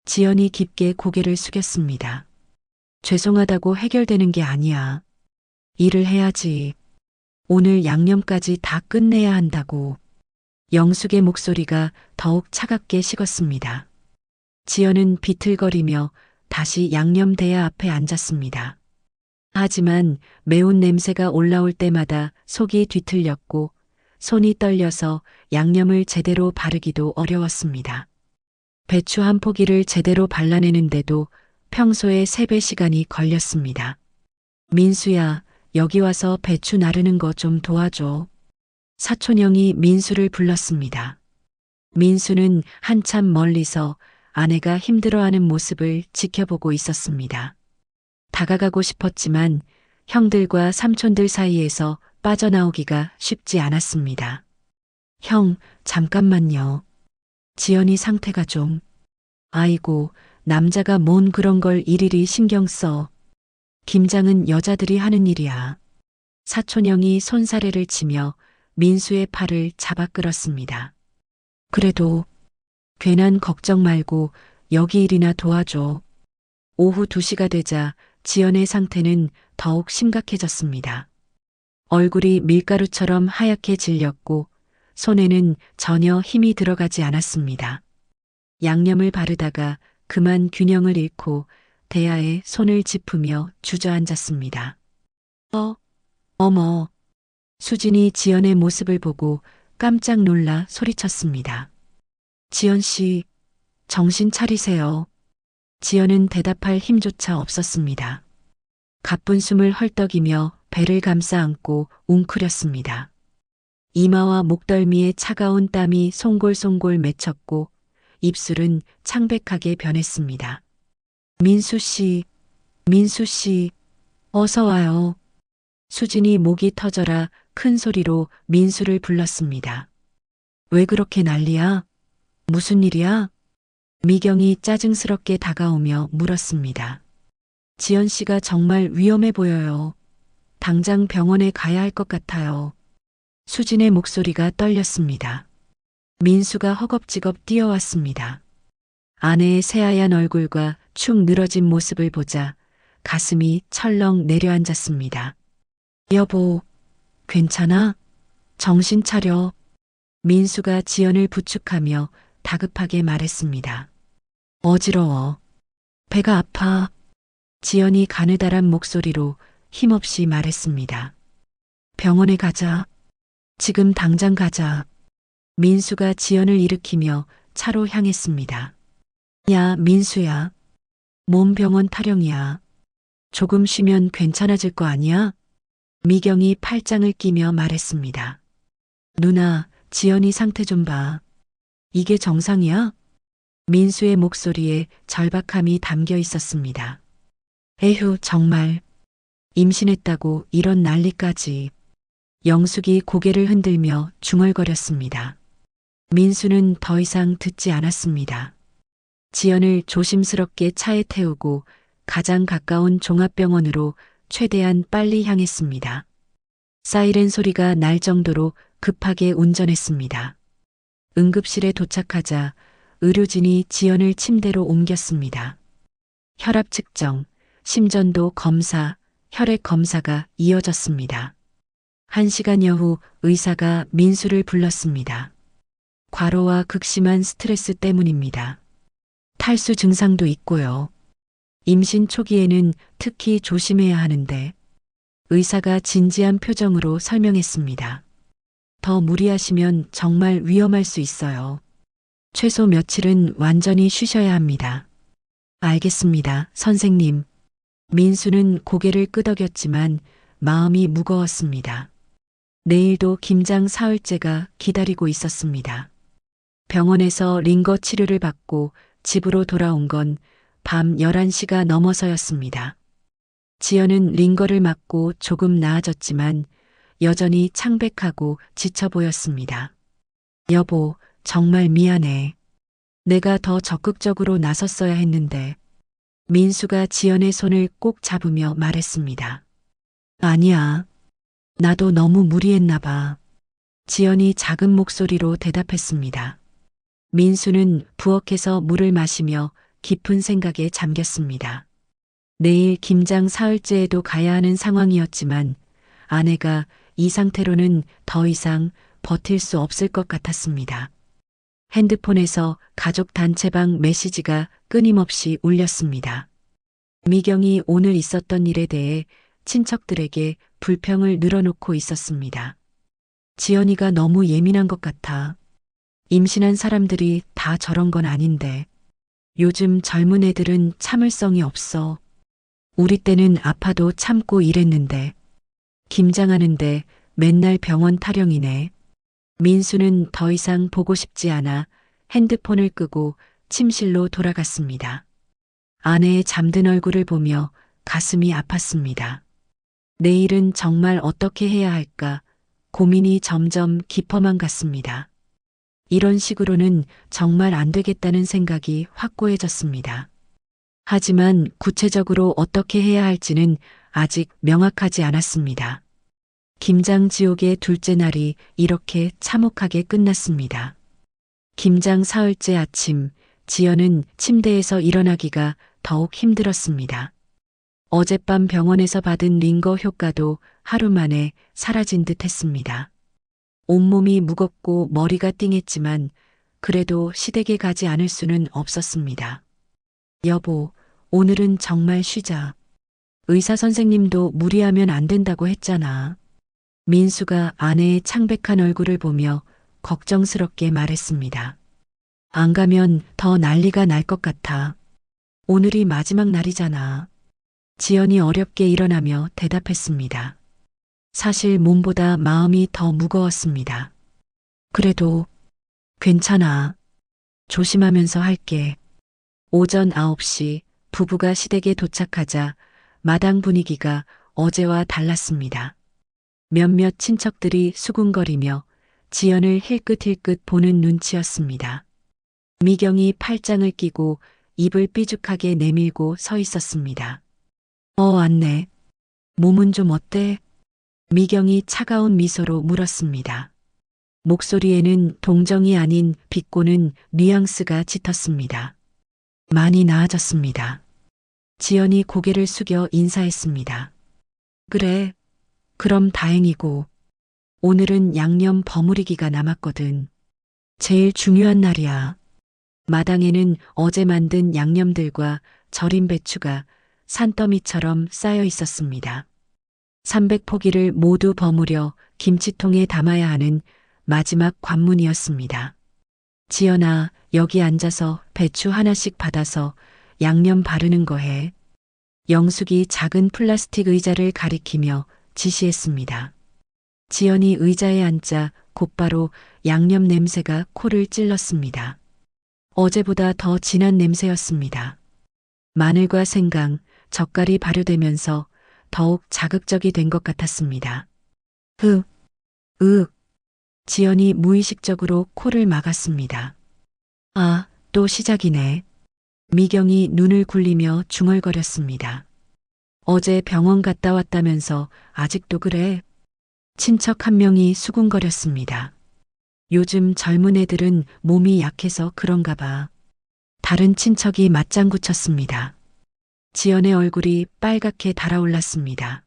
지연이 깊게 고개를 숙였습니다. 죄송하다고 해결되는 게 아니야. 일을 해야지. 오늘 양념까지 다 끝내야 한다고. 영숙의 목소리가 더욱 차갑게 식었습니다. 지연은 비틀거리며 다시 양념 대야 앞에 앉았습니다. 하지만 매운 냄새가 올라올 때마다 속이 뒤틀렸고 손이 떨려서 양념을 제대로 바르기도 어려웠습니다. 배추 한 포기를 제대로 발라내는데도 평소의 3배 시간이 걸렸습니다. 민수야, 여기 와서 배추 나르는 거 좀 도와줘. 사촌형이 민수를 불렀습니다. 민수는 한참 멀리서 아내가 힘들어하는 모습을 지켜보고 있었습니다. 다가가고 싶었지만 형들과 삼촌들 사이에서 빠져나오기가 쉽지 않았습니다. 형, 잠깐만요. 지연이 상태가 좀. 아이고, 남자가 뭔 그런 걸 일일이 신경 써. 김장은 여자들이 하는 일이야. 사촌형이 손사래를 치며 민수의 팔을 잡아 끌었습니다. 그래도 괜한 걱정 말고 여기 일이나 도와줘. 오후 2시가 되자 지연의 상태는 더욱 심각해졌습니다. 얼굴이 밀가루처럼 하얗게 질렸고 손에는 전혀 힘이 들어가지 않았습니다. 양념을 바르다가 그만 균형을 잃고 대야에 손을 짚으며 주저앉았습니다. 어머. 수진이 지연의 모습을 보고 깜짝 놀라 소리쳤습니다. 지연 씨, 정신 차리세요. 지연은 대답할 힘조차 없었습니다. 가쁜 숨을 헐떡이며 배를 감싸 안고 웅크렸습니다. 이마와 목덜미에 차가운 땀이 송골송골 맺혔고 입술은 창백하게 변했습니다. 민수 씨, 어서 와요. 수진이 목이 터져라 큰 소리로 민수를 불렀습니다. 왜 그렇게 난리야? 무슨 일이야? 미경이 짜증스럽게 다가오며 물었습니다. 지연 씨가 정말 위험해 보여요. 당장 병원에 가야 할 것 같아요. 수진의 목소리가 떨렸습니다. 민수가 허겁지겁 뛰어왔습니다. 아내의 새하얀 얼굴과 축 늘어진 모습을 보자 가슴이 철렁 내려앉았습니다. 여보, 괜찮아? 정신 차려. 민수가 지연을 부축하며 다급하게 말했습니다. 어지러워. 배가 아파. 지연이 가느다란 목소리로 힘없이 말했습니다. 병원에 가자. 지금 당장 가자. 민수가 지연을 일으키며 차로 향했습니다. 야, 민수야. 몸 병원 타령이야. 조금 쉬면 괜찮아질 거 아니야? 미경이 팔짱을 끼며 말했습니다. 누나, 지연이 상태 좀 봐. 이게 정상이야? 민수의 목소리에 절박함이 담겨 있었습니다. 에휴, 정말. 임신했다고 이런 난리까지. 영숙이 고개를 흔들며 중얼거렸습니다. 민수는 더 이상 듣지 않았습니다. 지연을 조심스럽게 차에 태우고 가장 가까운 종합병원으로 최대한 빨리 향했습니다. 사이렌 소리가 날 정도로 급하게 운전했습니다. 응급실에 도착하자 의료진이 지연을 침대로 옮겼습니다. 혈압 측정, 심전도 검사, 혈액 검사가 이어졌습니다. 1시간여 후 의사가 민수를 불렀습니다. 과로와 극심한 스트레스 때문입니다. 탈수 증상도 있고요. 임신 초기에는 특히 조심해야 하는데 의사가 진지한 표정으로 설명했습니다. 더 무리하시면 정말 위험할 수 있어요. 최소 며칠은 완전히 쉬셔야 합니다. 알겠습니다, 선생님. 민수는 고개를 끄덕였지만 마음이 무거웠습니다. 내일도 김장 사흘째가 기다리고 있었습니다. 병원에서 링거 치료를 받고 집으로 돌아온 건 밤 11시가 넘어서였습니다. 지연은 링거를 맞고 조금 나아졌지만 여전히 창백하고 지쳐 보였습니다. 여보, 정말 미안해. 내가 더 적극적으로 나섰어야 했는데. 민수가 지연의 손을 꼭 잡으며 말했습니다. 아니야. 나도 너무 무리했나 봐. 지연이 작은 목소리로 대답했습니다. 민수는 부엌에서 물을 마시며 깊은 생각에 잠겼습니다. 내일 김장 사흘째에도 가야 하는 상황이었지만 아내가 이 상태로는 더 이상 버틸 수 없을 것 같았습니다. 핸드폰에서 가족 단체방 메시지가 끊임없이 울렸습니다. 미경이 오늘 있었던 일에 대해 친척들에게 불평을 늘어놓고 있었습니다. 지연이가 너무 예민한 것 같아. 임신한 사람들이 다 저런 건 아닌데. 요즘 젊은 애들은 참을성이 없어. 우리 때는 아파도 참고 일했는데. 김장하는데 맨날 병원 타령이네. 민수는 더 이상 보고 싶지 않아 핸드폰을 끄고 침실로 돌아갔습니다. 아내의 잠든 얼굴을 보며 가슴이 아팠습니다. 내일은 정말 어떻게 해야 할까 고민이 점점 깊어만 갔습니다. 이런 식으로는 정말 안 되겠다는 생각이 확고해졌습니다. 하지만 구체적으로 어떻게 해야 할지는 아직 명확하지 않았습니다. 김장 지옥의 둘째 날이 이렇게 참혹하게 끝났습니다. 김장 사흘째 아침, 지연은 침대에서 일어나기가 더욱 힘들었습니다. 어젯밤 병원에서 받은 링거 효과도 하루 만에 사라진 듯 했습니다. 온몸이 무겁고 머리가 띵했지만 그래도 시댁에 가지 않을 수는 없었습니다. 여보, 오늘은 정말 쉬자. 의사 선생님도 무리하면 안 된다고 했잖아. 민수가 아내의 창백한 얼굴을 보며 걱정스럽게 말했습니다. 안 가면 더 난리가 날 것 같아. 오늘이 마지막 날이잖아. 지연이 어렵게 일어나며 대답했습니다. 사실 몸보다 마음이 더 무거웠습니다. 그래도 괜찮아. 조심하면서 할게. 오전 9시 부부가 시댁에 도착하자 마당 분위기가 어제와 달랐습니다. 몇몇 친척들이 수군거리며 지연을 힐끗힐끗 보는 눈치였습니다. 미경이 팔짱을 끼고 입을 삐죽하게 내밀고 서 있었습니다. 왔네. 몸은 좀 어때? 미경이 차가운 미소로 물었습니다. 목소리에는 동정이 아닌 비꼬는 뉘앙스가 짙었습니다. 많이 나아졌습니다. 지연이 고개를 숙여 인사했습니다. 그래, 그럼 다행이고 오늘은 양념 버무리기가 남았거든. 제일 중요한 날이야. 마당에는 어제 만든 양념들과 절인 배추가 산더미처럼 쌓여 있었습니다. 300포기를 모두 버무려 김치통에 담아야 하는 마지막 관문이었습니다. 지연아, 여기 앉아서 배추 하나씩 받아서 양념 바르는 거 해. 영숙이 작은 플라스틱 의자를 가리키며 지시했습니다. 지연이 의자에 앉자 곧바로 양념 냄새가 코를 찔렀습니다. 어제보다 더 진한 냄새였습니다. 마늘과 생강, 젓갈이 발효되면서 더욱 자극적이 된 것 같았습니다. 지연이 무의식적으로 코를 막았습니다. 아, 또 시작이네. 미경이 눈을 굴리며 중얼거렸습니다. 어제 병원 갔다 왔다면서 아직도 그래? 친척 한 명이 수군거렸습니다. 요즘 젊은 애들은 몸이 약해서 그런가 봐. 다른 친척이 맞장구 쳤습니다. 지연의 얼굴이 빨갛게 달아올랐습니다.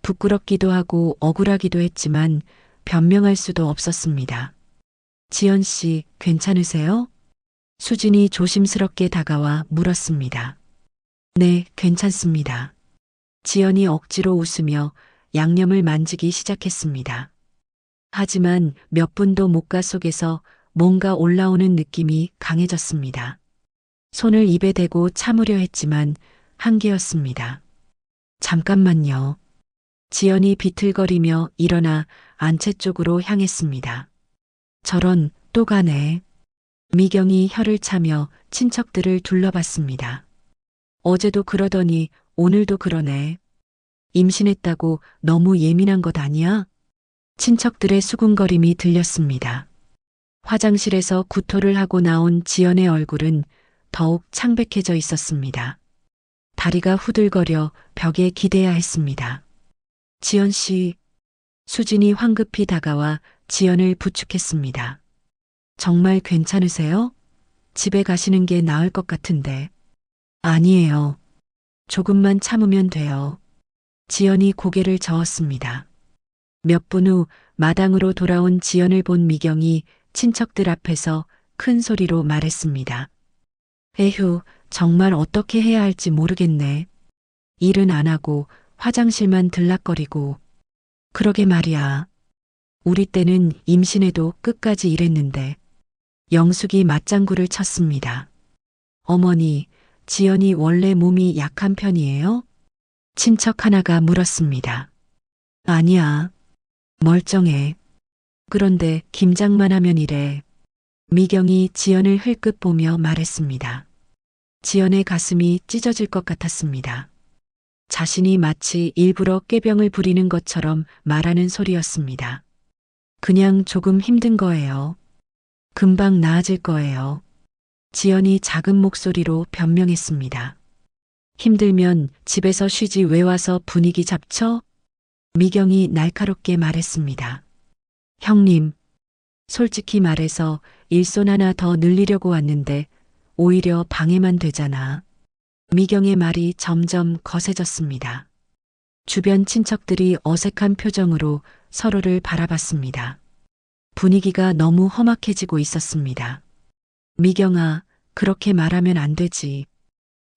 부끄럽기도 하고 억울하기도 했지만 변명할 수도 없었습니다. 지연 씨, 괜찮으세요? 수진이 조심스럽게 다가와 물었습니다. 네, 괜찮습니다. 지연이 억지로 웃으며 양념을 만지기 시작했습니다. 하지만 몇 분도 못 가 속에서 뭔가 올라오는 느낌이 강해졌습니다. 손을 입에 대고 참으려 했지만 한계였습니다. 잠깐만요. 지연이 비틀거리며 일어나 안채 쪽으로 향했습니다. 저런, 또 가네. 미경이 혀를 차며 친척들을 둘러봤습니다. 어제도 그러더니 오늘도 그러네. 임신했다고 너무 예민한 것 아니야? 친척들의 수군거림이 들렸습니다. 화장실에서 구토를 하고 나온 지연의 얼굴은 더욱 창백해져 있었습니다. 다리가 후들거려 벽에 기대야 했습니다. 지연 씨, 수진이 황급히 다가와 지연을 부축했습니다. 정말 괜찮으세요? 집에 가시는 게 나을 것 같은데. 아니에요. 조금만 참으면 돼요. 지연이 고개를 저었습니다. 몇 분 후 마당으로 돌아온 지연을 본 미경이 친척들 앞에서 큰 소리로 말했습니다. 에휴, 정말 어떻게 해야 할지 모르겠네. 일은 안 하고 화장실만 들락거리고. 그러게 말이야. 우리 때는 임신해도 끝까지 일했는데. 영숙이 맞장구를 쳤습니다. 어머니, 지연이 원래 몸이 약한 편이에요? 친척 하나가 물었습니다. 아니야. 멀쩡해. 그런데 김장만 하면 이래. 미경이 지연을 흘끗 보며 말했습니다. 지연의 가슴이 찢어질 것 같았습니다. 자신이 마치 일부러 꾀병을 부리는 것처럼 말하는 소리였습니다. 그냥 조금 힘든 거예요. 금방 나아질 거예요. 지연이 작은 목소리로 변명했습니다. 힘들면 집에서 쉬지 왜 와서 분위기 잡쳐? 미경이 날카롭게 말했습니다. 형님, 솔직히 말해서 일손 하나 더 늘리려고 왔는데 오히려 방해만 되잖아. 미경의 말이 점점 거세졌습니다. 주변 친척들이 어색한 표정으로 서로를 바라봤습니다. 분위기가 너무 험악해지고 있었습니다. 미경아, 그렇게 말하면 안 되지.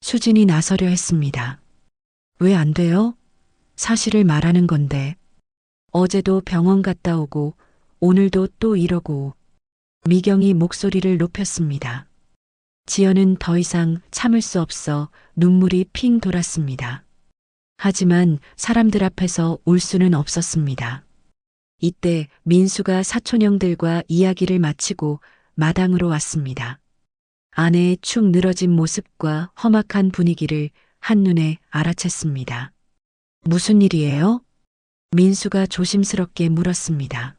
수진이 나서려 했습니다. 왜 안 돼요? 사실을 말하는 건데. 어제도 병원 갔다 오고 오늘도 또 이러고. 미경이 목소리를 높였습니다. 지연은 더 이상 참을 수 없어 눈물이 핑 돌았습니다. 하지만 사람들 앞에서 울 수는 없었습니다. 이때 민수가 사촌형들과 이야기를 마치고 마당으로 왔습니다. 아내의 축 늘어진 모습과 험악한 분위기를 한눈에 알아챘습니다. 무슨 일이에요? 민수가 조심스럽게 물었습니다.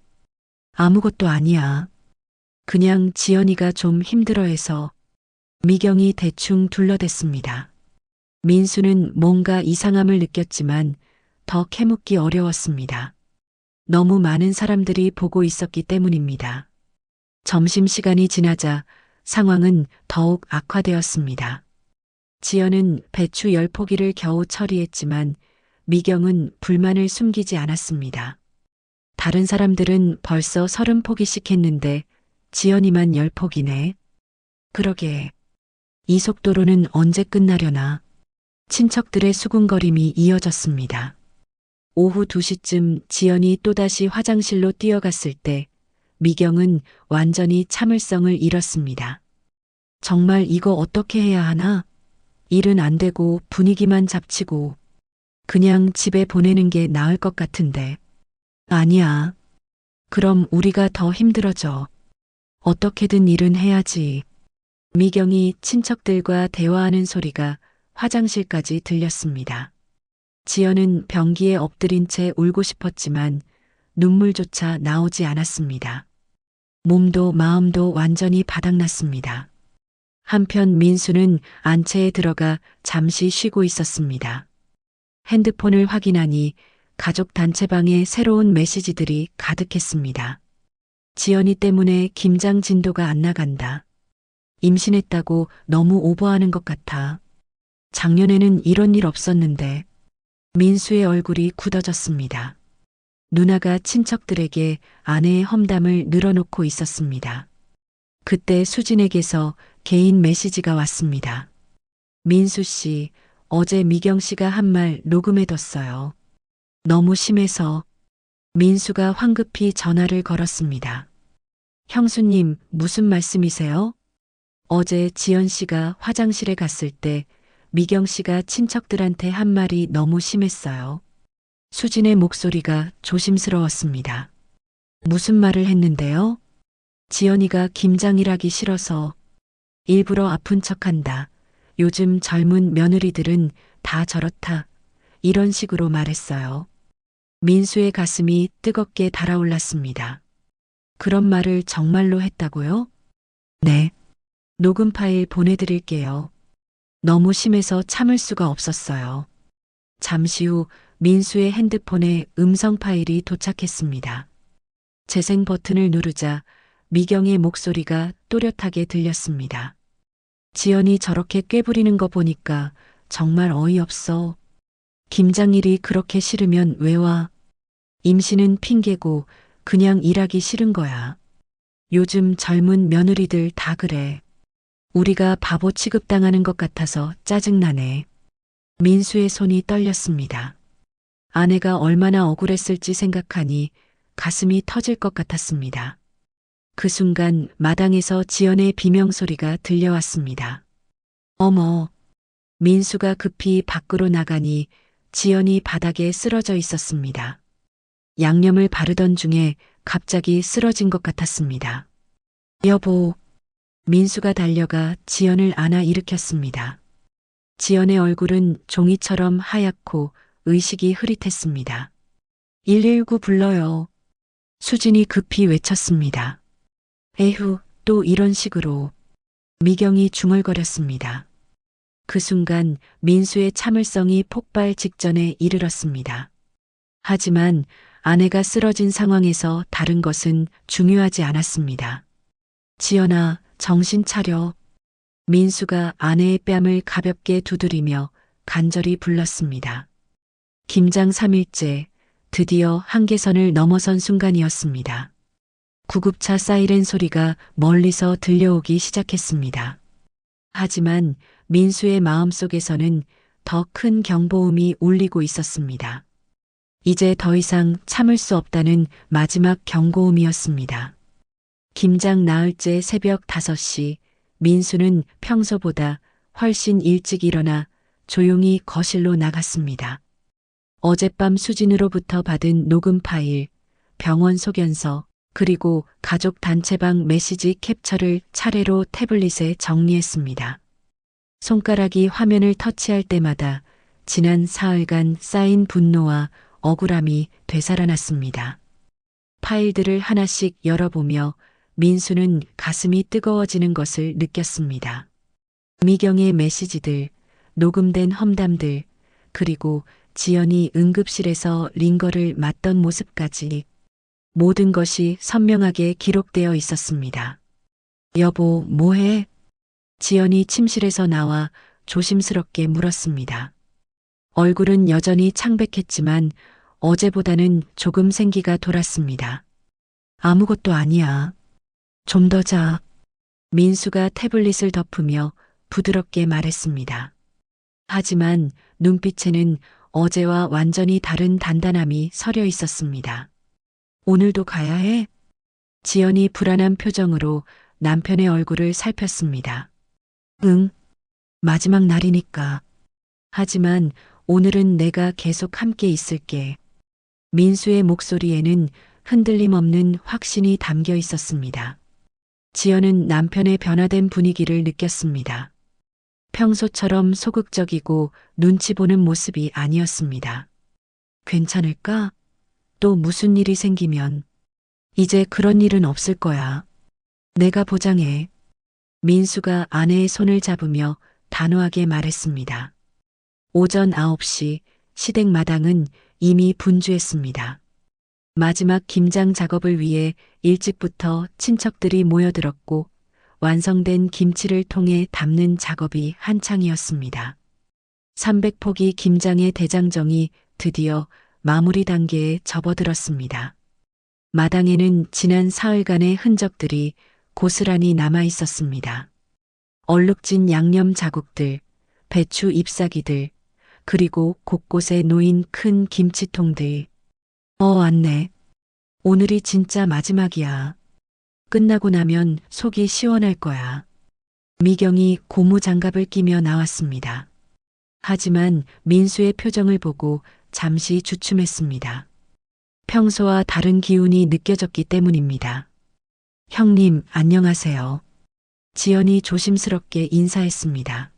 아무것도 아니야. 그냥 지연이가 좀 힘들어해서. 미경이 대충 둘러댔습니다. 민수는 뭔가 이상함을 느꼈지만 더 캐묻기 어려웠습니다. 너무 많은 사람들이 보고 있었기 때문입니다. 점심시간이 지나자 상황은 더욱 악화되었습니다. 지연은 배추 10포기를 겨우 처리했지만 미경은 불만을 숨기지 않았습니다. 다른 사람들은 벌써 30포기씩 했는데 지연이만 10폭이네. 그러게. 이 속도로는 언제 끝나려나. 친척들의 수군거림이 이어졌습니다. 오후 2시쯤 지연이 또다시 화장실로 뛰어갔을 때 미경은 완전히 참을성을 잃었습니다. 정말 이거 어떻게 해야 하나? 일은 안 되고 분위기만 잡치고 그냥 집에 보내는 게 나을 것 같은데. 아니야. 그럼 우리가 더 힘들어져. 어떻게든 일은 해야지. 미경이 친척들과 대화하는 소리가 화장실까지 들렸습니다. 지연은 변기에 엎드린 채 울고 싶었지만 눈물조차 나오지 않았습니다. 몸도 마음도 완전히 바닥났습니다. 한편 민수는 안채에 들어가 잠시 쉬고 있었습니다. 핸드폰을 확인하니 가족 단체방에 새로운 메시지들이 가득했습니다. 지연이 때문에 김장 진도가 안 나간다. 임신했다고 너무 오버하는 것 같아. 작년에는 이런 일 없었는데. 민수의 얼굴이 굳어졌습니다. 누나가 친척들에게 아내의 험담을 늘어놓고 있었습니다. 그때 수진에게서 개인 메시지가 왔습니다. 민수 씨, 어제 미경 씨가 한 말 녹음해뒀어요. 너무 심해서. 민수가 황급히 전화를 걸었습니다. 형수님, 무슨 말씀이세요? 어제 지연 씨가 화장실에 갔을 때 미경 씨가 친척들한테 한 말이 너무 심했어요. 수진의 목소리가 조심스러웠습니다. 무슨 말을 했는데요? 지연이가 김장일하기 싫어서 일부러 아픈 척한다. 요즘 젊은 며느리들은 다 저렇다. 이런 식으로 말했어요. 민수의 가슴이 뜨겁게 달아올랐습니다. 그런 말을 정말로 했다고요? 네. 녹음 파일 보내드릴게요. 너무 심해서 참을 수가 없었어요. 잠시 후 민수의 핸드폰에 음성 파일이 도착했습니다. 재생 버튼을 누르자 미경의 목소리가 또렷하게 들렸습니다. 지연이 저렇게 꾀부리는 거 보니까 정말 어이없어. 김장일이 그렇게 싫으면 왜 와? 임신은 핑계고 그냥 일하기 싫은 거야. 요즘 젊은 며느리들 다 그래. 우리가 바보 취급당하는 것 같아서 짜증나네. 민수의 손이 떨렸습니다. 아내가 얼마나 억울했을지 생각하니 가슴이 터질 것 같았습니다. 그 순간 마당에서 지연의 비명소리가 들려왔습니다. 어머. 민수가 급히 밖으로 나가니 지연이 바닥에 쓰러져 있었습니다. 양념을 바르던 중에 갑자기 쓰러진 것 같았습니다. 여보. 민수가 달려가 지연을 안아 일으켰습니다. 지연의 얼굴은 종이처럼 하얗고 의식이 흐릿했습니다. 119 불러요. 수진이 급히 외쳤습니다. 에휴, 또 이런 식으로. 미경이 중얼거렸습니다. 그 순간 민수의 참을성이 폭발 직전에 이르렀습니다. 하지만 아내가 쓰러진 상황에서 다른 것은 중요하지 않았습니다. 지연아, 정신 차려. 민수가 아내의 뺨을 가볍게 두드리며 간절히 불렀습니다. 김장 3일째, 드디어 한계선을 넘어선 순간이었습니다. 구급차 사이렌 소리가 멀리서 들려오기 시작했습니다. 하지만 민수의 마음속에서는 더 큰 경보음이 울리고 있었습니다. 이제 더 이상 참을 수 없다는 마지막 경고음이었습니다. 김장 나흘째 새벽 5시, 민수는 평소보다 훨씬 일찍 일어나 조용히 거실로 나갔습니다. 어젯밤 수진으로부터 받은 녹음 파일, 병원 소견서, 그리고 가족 단체방 메시지 캡처를 차례로 태블릿에 정리했습니다. 손가락이 화면을 터치할 때마다 지난 사흘간 쌓인 분노와 억울함이 되살아났습니다. 파일들을 하나씩 열어보며 민수는 가슴이 뜨거워지는 것을 느꼈습니다. 미경의 메시지들, 녹음된 험담들, 그리고 지연이 응급실에서 링거를 맞던 모습까지 모든 것이 선명하게 기록되어 있었습니다. 여보, 뭐해? 지연이 침실에서 나와 조심스럽게 물었습니다. 얼굴은 여전히 창백했지만 어제보다는 조금 생기가 돌았습니다. 아무것도 아니야. 좀 더 자. 민수가 태블릿을 덮으며 부드럽게 말했습니다. 하지만 눈빛에는 어제와 완전히 다른 단단함이 서려 있었습니다. 오늘도 가야 해? 지연이 불안한 표정으로 남편의 얼굴을 살폈습니다. 응, 마지막 날이니까. 하지만 오늘은 내가 계속 함께 있을게. 민수의 목소리에는 흔들림 없는 확신이 담겨 있었습니다. 지연은 남편의 변화된 분위기를 느꼈습니다. 평소처럼 소극적이고 눈치 보는 모습이 아니었습니다. 괜찮을까? 또 무슨 일이 생기면 이제 그런 일은 없을 거야. 내가 보장해. 민수가 아내의 손을 잡으며 단호하게 말했습니다. 오전 9시 시댁 마당은 이미 분주했습니다. 마지막 김장 작업을 위해 일찍부터 친척들이 모여들었고 완성된 김치를 통해 담는 작업이 한창이었습니다. 300포기 김장의 대장정이 드디어 마무리 단계에 접어들었습니다. 마당에는 지난 사흘간의 흔적들이 고스란히 남아 있었습니다. 얼룩진 양념 자국들, 배추 잎사귀들, 그리고 곳곳에 놓인 큰 김치통들. 왔네. 오늘이 진짜 마지막이야. 끝나고 나면 속이 시원할 거야. 미경이 고무장갑을 끼며 나왔습니다. 하지만 민수의 표정을 보고 잠시 주춤했습니다. 평소와 다른 기운이 느껴졌기 때문입니다. 형님, 안녕하세요. 지연이 조심스럽게 인사했습니다.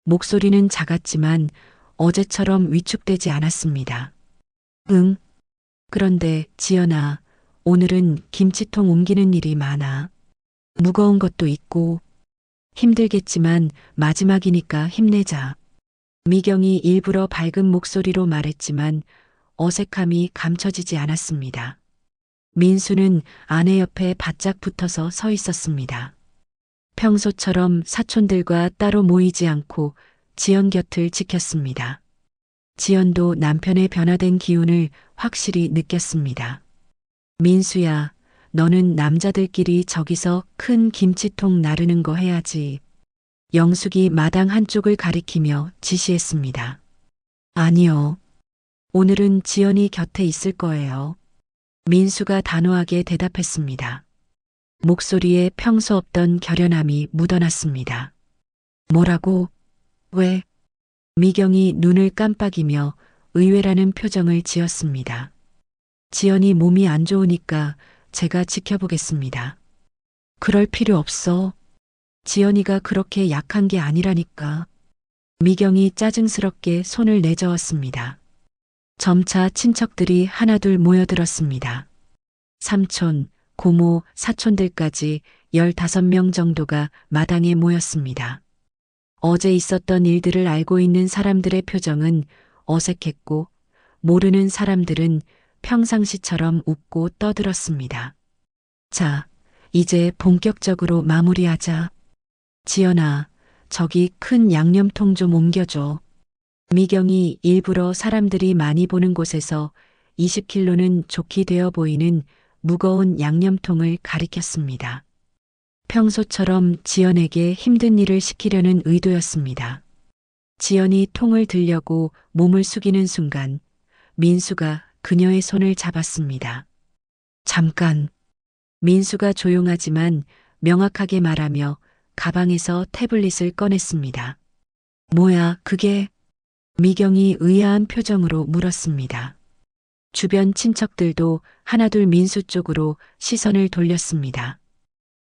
목소리는 작았지만 어제처럼 위축되지 않았습니다. 응. 그런데 지연아, 오늘은 김치통 옮기는 일이 많아. 무거운 것도 있고 힘들겠지만 마지막이니까 힘내자. 미경이 일부러 밝은 목소리로 말했지만 어색함이 감춰지지 않았습니다. 민수는 아내 옆에 바짝 붙어서 서 있었습니다. 평소처럼 사촌들과 따로 모이지 않고 지연 곁을 지켰습니다. 지연도 남편의 변화된 기운을 확실히 느꼈습니다. 민수야, 너는 남자들끼리 저기서 큰 김치통 나르는 거 해야지. 영숙이 마당 한쪽을 가리키며 지시했습니다. 아니요. 오늘은 지연이 곁에 있을 거예요. 민수가 단호하게 대답했습니다. 목소리에 평소 없던 결연함이 묻어났습니다. 뭐라고? 왜? 미경이 눈을 깜빡이며 의외라는 표정을 지었습니다. 지연이 몸이 안 좋으니까 제가 지켜보겠습니다. 그럴 필요 없어. 지연이가 그렇게 약한 게 아니라니까. 미경이 짜증스럽게 손을 내저었습니다. 점차 친척들이 하나둘 모여들었습니다. 삼촌, 고모, 사촌들까지 15명 정도가 마당에 모였습니다. 어제 있었던 일들을 알고 있는 사람들의 표정은 어색했고 모르는 사람들은 평상시처럼 웃고 떠들었습니다. 자, 이제 본격적으로 마무리하자. 지연아, 저기 큰 양념통 좀 옮겨줘. 미경이 일부러 사람들이 많이 보는 곳에서 20kg는 좋게 되어 보이는 무거운 양념통을 가리켰습니다. 평소처럼 지연에게 힘든 일을 시키려는 의도였습니다. 지연이 통을 들려고 몸을 숙이는 순간 민수가 그녀의 손을 잡았습니다. 잠깐. 민수가 조용하지만 명확하게 말하며 가방에서 태블릿을 꺼냈습니다. 뭐야, 그게? 미경이 의아한 표정으로 물었습니다. 주변 친척들도 하나둘 민수 쪽으로 시선을 돌렸습니다.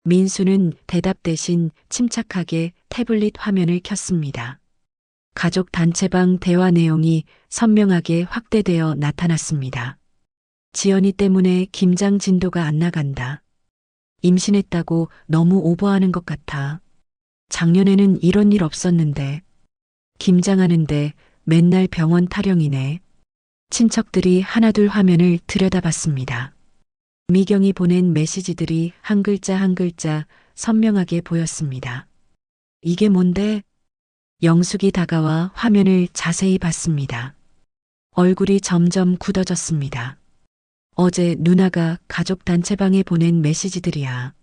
민수는 대답 대신 침착하게 태블릿 화면을 켰습니다. 가족 단체방 대화 내용이 선명하게 확대되어 나타났습니다. 지연이 때문에 김장 진도가 안 나간다. 임신했다고 너무 오버하는 것 같아. 작년에는 이런 일 없었는데. 김장하는데 맨날 병원 타령이네. 친척들이 하나둘 화면을 들여다봤습니다. 미경이 보낸 메시지들이 한 글자 한 글자 선명하게 보였습니다. 이게 뭔데? 영숙이 다가와 화면을 자세히 봤습니다. 얼굴이 점점 굳어졌습니다. 어제 누나가 가족 단체방에 보낸 메시지들이야.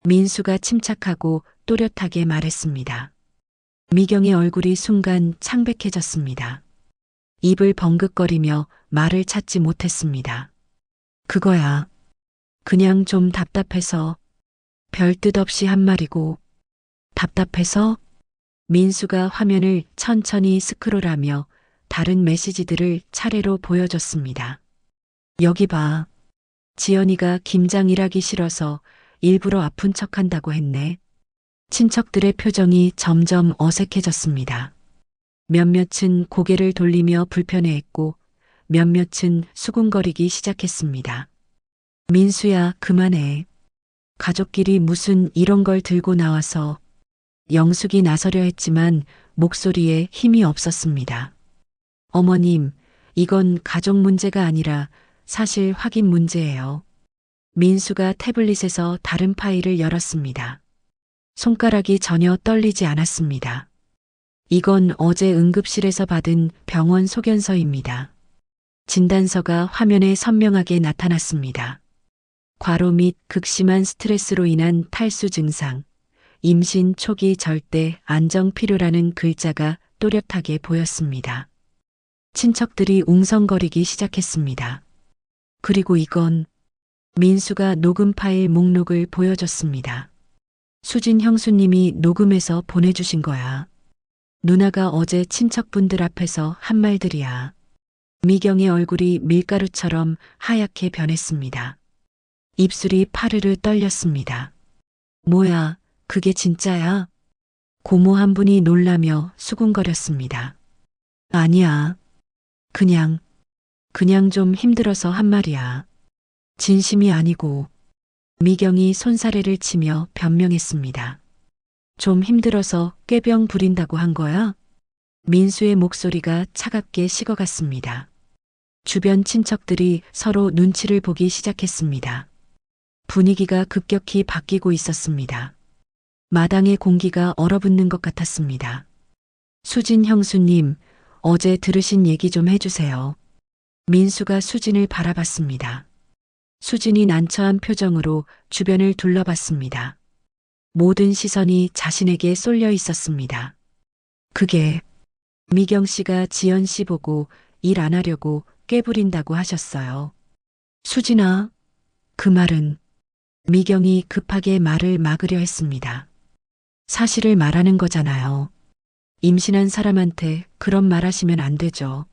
민수가 침착하고 또렷하게 말했습니다. 미경의 얼굴이 순간 창백해졌습니다. 입을 벙긋거리며 말을 찾지 못했습니다. 그거야. 그냥 좀 답답해서. 별 뜻 없이 한 말이고. 답답해서? 민수가 화면을 천천히 스크롤하며 다른 메시지들을 차례로 보여줬습니다. 여기 봐. 지연이가 김장 일하기 싫어서 일부러 아픈 척한다고 했네. 친척들의 표정이 점점 어색해졌습니다. 몇몇은 고개를 돌리며 불편해했고 몇몇은 수군거리기 시작했습니다. 민수야, 그만해. 가족끼리 무슨 이런 걸 들고 나와서. 영숙이 나서려 했지만 목소리에 힘이 없었습니다. 어머님, 이건 가족 문제가 아니라 사실 확인 문제예요. 민수가 태블릿에서 다른 파일을 열었습니다. 손가락이 전혀 떨리지 않았습니다. 이건 어제 응급실에서 받은 병원 소견서입니다. 진단서가 화면에 선명하게 나타났습니다. 과로 및 극심한 스트레스로 인한 탈수 증상, 임신 초기 절대 안정 필요라는 글자가 또렷하게 보였습니다. 친척들이 웅성거리기 시작했습니다. 그리고 이건 민수가 녹음 파일 목록을 보여줬습니다. 수진 형수님이 녹음해서 보내주신 거야. 누나가 어제 친척분들 앞에서 한 말들이야. 미경의 얼굴이 밀가루처럼 하얗게 변했습니다. 입술이 파르르 떨렸습니다. 뭐야, 그게 진짜야? 고모 한 분이 놀라며 수군거렸습니다. 아니야. 그냥 좀 힘들어서 한 말이야. 진심이 아니고. 미경이 손사래를 치며 변명했습니다. 좀 힘들어서 꾀병 부린다고 한 거야? 민수의 목소리가 차갑게 식어갔습니다. 주변 친척들이 서로 눈치를 보기 시작했습니다. 분위기가 급격히 바뀌고 있었습니다. 마당의 공기가 얼어붙는 것 같았습니다. 수진 형수님, 어제 들으신 얘기 좀 해주세요. 민수가 수진을 바라봤습니다. 수진이 난처한 표정으로 주변을 둘러봤습니다. 모든 시선이 자신에게 쏠려 있었습니다. 그게 미경 씨가 지연 씨 보고 일 안 하려고 꾀부린다고 하셨어요. 수진아, 그 말은. 미경이 급하게 말을 막으려 했습니다. 사실을 말하는 거잖아요. 임신한 사람한테 그런 말 하시면 안 되죠.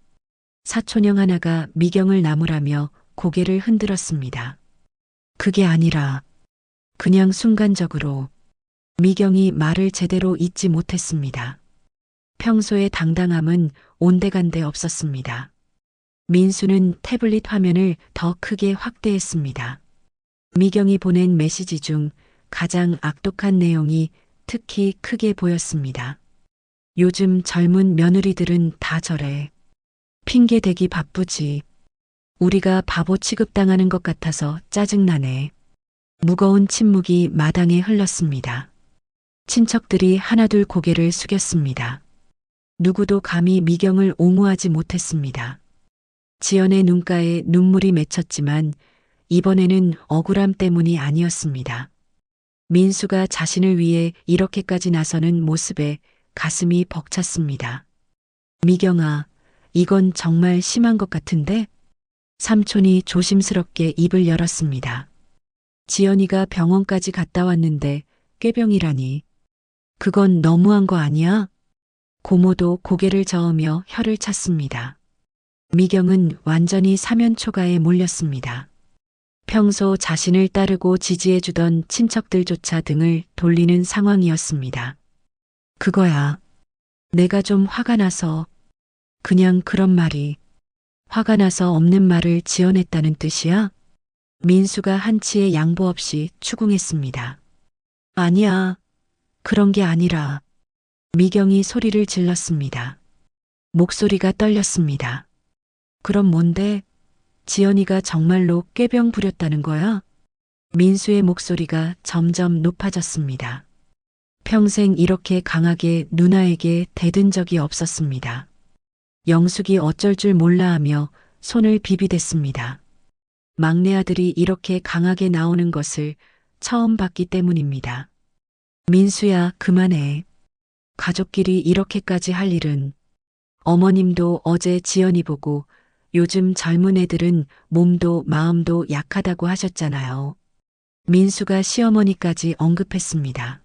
사촌형 하나가 미경을 나무라며 고개를 흔들었습니다. 그게 아니라 그냥 순간적으로. 미경이 말을 제대로 잇지 못했습니다. 평소의 당당함은 온데간데 없었습니다. 민수는 태블릿 화면을 더 크게 확대했습니다. 미경이 보낸 메시지 중 가장 악독한 내용이 특히 크게 보였습니다. 요즘 젊은 며느리들은 다 저래. 핑계 대기 바쁘지. 우리가 바보 취급당하는 것 같아서 짜증나네. 무거운 침묵이 마당에 흘렀습니다. 친척들이 하나둘 고개를 숙였습니다. 누구도 감히 미경을 옹호하지 못했습니다. 지연의 눈가에 눈물이 맺혔지만 이번에는 억울함 때문이 아니었습니다. 민수가 자신을 위해 이렇게까지 나서는 모습에 가슴이 벅찼습니다. 미경아, 이건 정말 심한 것 같은데? 삼촌이 조심스럽게 입을 열었습니다. 지연이가 병원까지 갔다 왔는데 꾀병이라니. 그건 너무한 거 아니야? 고모도 고개를 저으며 혀를 찼습니다. 미경은 완전히 사면초가에 몰렸습니다. 평소 자신을 따르고 지지해주던 친척들조차 등을 돌리는 상황이었습니다. 그거야. 내가 좀 화가 나서. 그냥 그런 말이. 화가 나서 없는 말을 지어냈다는 뜻이야? 민수가 한치의 양보 없이 추궁했습니다. 아니야. 그런 게 아니라. 미경이 소리를 질렀습니다. 목소리가 떨렸습니다. 그럼 뭔데? 지연이가 정말로 꾀병 부렸다는 거야? 민수의 목소리가 점점 높아졌습니다. 평생 이렇게 강하게 누나에게 대든 적이 없었습니다. 영숙이 어쩔 줄 몰라 하며 손을 비비댔습니다. 막내 아들이 이렇게 강하게 나오는 것을 처음 봤기 때문입니다. 민수야, 그만해. 가족끼리 이렇게까지 할 일은. 어머님도 어제 지연이 보고 요즘 젊은 애들은 몸도 마음도 약하다고 하셨잖아요. 민수가 시어머니까지 언급했습니다.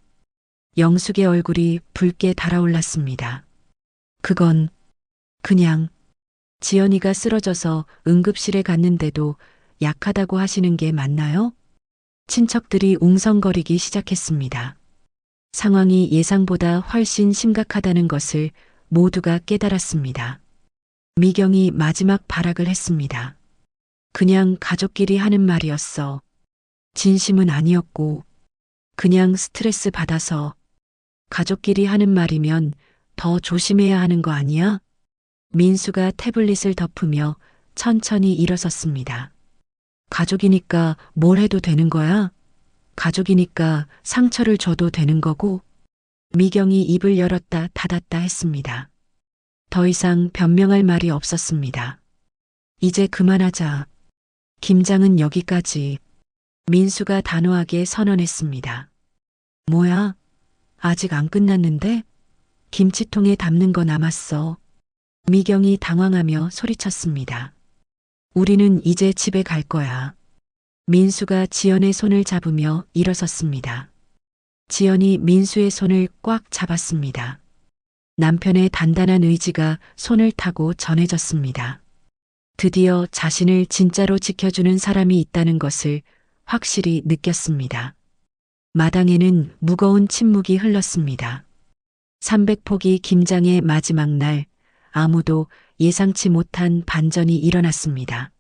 영숙의 얼굴이 붉게 달아올랐습니다. 그건 그냥 지연이가 쓰러져서 응급실에 갔는데도 약하다고 하시는 게 맞나요? 친척들이 웅성거리기 시작했습니다. 상황이 예상보다 훨씬 심각하다는 것을 모두가 깨달았습니다. 미경이 마지막 발악을 했습니다. 그냥 가족끼리 하는 말이었어. 진심은 아니었고, 그냥 스트레스 받아서. 가족끼리 하는 말이면 더 조심해야 하는 거 아니야? 민수가 태블릿을 덮으며 천천히 일어섰습니다. 가족이니까 뭘 해도 되는 거야? 가족이니까 상처를 줘도 되는 거고? 미경이 입을 열었다 닫았다 했습니다. 더 이상 변명할 말이 없었습니다. 이제 그만하자. 김장은 여기까지. 민수가 단호하게 선언했습니다. 뭐야? 아직 안 끝났는데? 김치통에 담는 거 남았어. 미경이 당황하며 소리쳤습니다. 우리는 이제 집에 갈 거야. 민수가 지연의 손을 잡으며 일어섰습니다. 지연이 민수의 손을 꽉 잡았습니다. 남편의 단단한 의지가 손을 타고 전해졌습니다. 드디어 자신을 진짜로 지켜주는 사람이 있다는 것을 확실히 느꼈습니다. 마당에는 무거운 침묵이 흘렀습니다. 300포기 김장의 마지막 날, 아무도 예상치 못한 반전이 일어났습니다.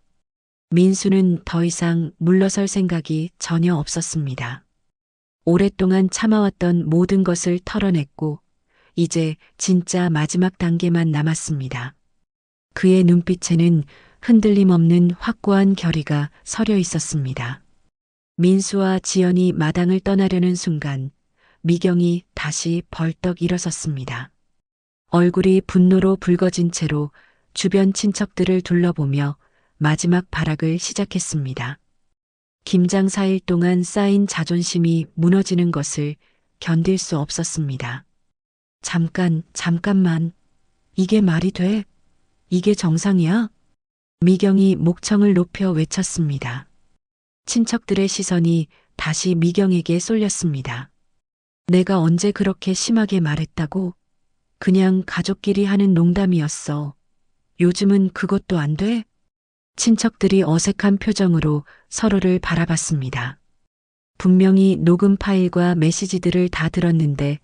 민수는 더 이상 물러설 생각이 전혀 없었습니다. 오랫동안 참아왔던 모든 것을 털어냈고, 이제 진짜 마지막 단계만 남았습니다. 그의 눈빛에는 흔들림 없는 확고한 결의가 서려 있었습니다. 민수와 지연이 마당을 떠나려는 순간 미경이 다시 벌떡 일어섰습니다. 얼굴이 분노로 붉어진 채로 주변 친척들을 둘러보며 마지막 발악을 시작했습니다. 김장 4일 동안 쌓인 자존심이 무너지는 것을 견딜 수 없었습니다. 잠깐만. 이게 말이 돼? 이게 정상이야? 미경이 목청을 높여 외쳤습니다. 친척들의 시선이 다시 미경에게 쏠렸습니다. 내가 언제 그렇게 심하게 말했다고? 그냥 가족끼리 하는 농담이었어. 요즘은 그것도 안 돼? 친척들이 어색한 표정으로 서로를 바라봤습니다. 분명히 녹음 파일과 메시지들을 다 들었는데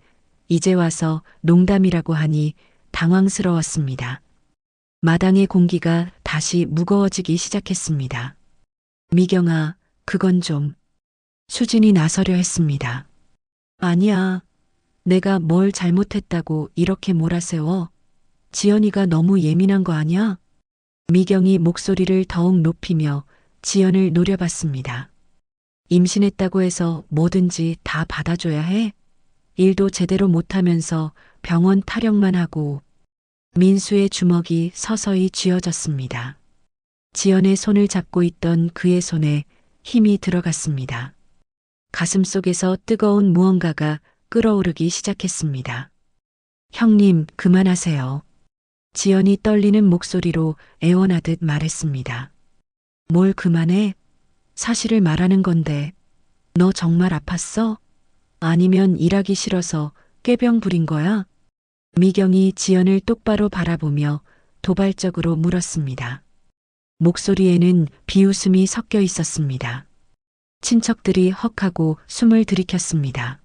이제 와서 농담이라고 하니 당황스러웠습니다. 마당의 공기가 다시 무거워지기 시작했습니다. 미경아, 그건 좀. 수진이 나서려 했습니다. 아니야. 내가 뭘 잘못했다고 이렇게 몰아세워. 지연이가 너무 예민한 거 아니야? 미경이 목소리를 더욱 높이며 지연을 노려봤습니다. 임신했다고 해서 뭐든지 다 받아줘야 해? 일도 제대로 못하면서 병원 타령만 하고. 민수의 주먹이 서서히 쥐어졌습니다. 지연의 손을 잡고 있던 그의 손에 힘이 들어갔습니다. 가슴 속에서 뜨거운 무언가가 끓어오르기 시작했습니다. 형님, 그만하세요. 지연이 떨리는 목소리로 애원하듯 말했습니다. 뭘 그만해? 사실을 말하는 건데. 너 정말 아팠어? 아니면 일하기 싫어서 꾀병 부린 거야? 미경이 지연을 똑바로 바라보며 도발적으로 물었습니다. 목소리에는 비웃음이 섞여 있었습니다. 친척들이 헉하고 숨을 들이켰습니다.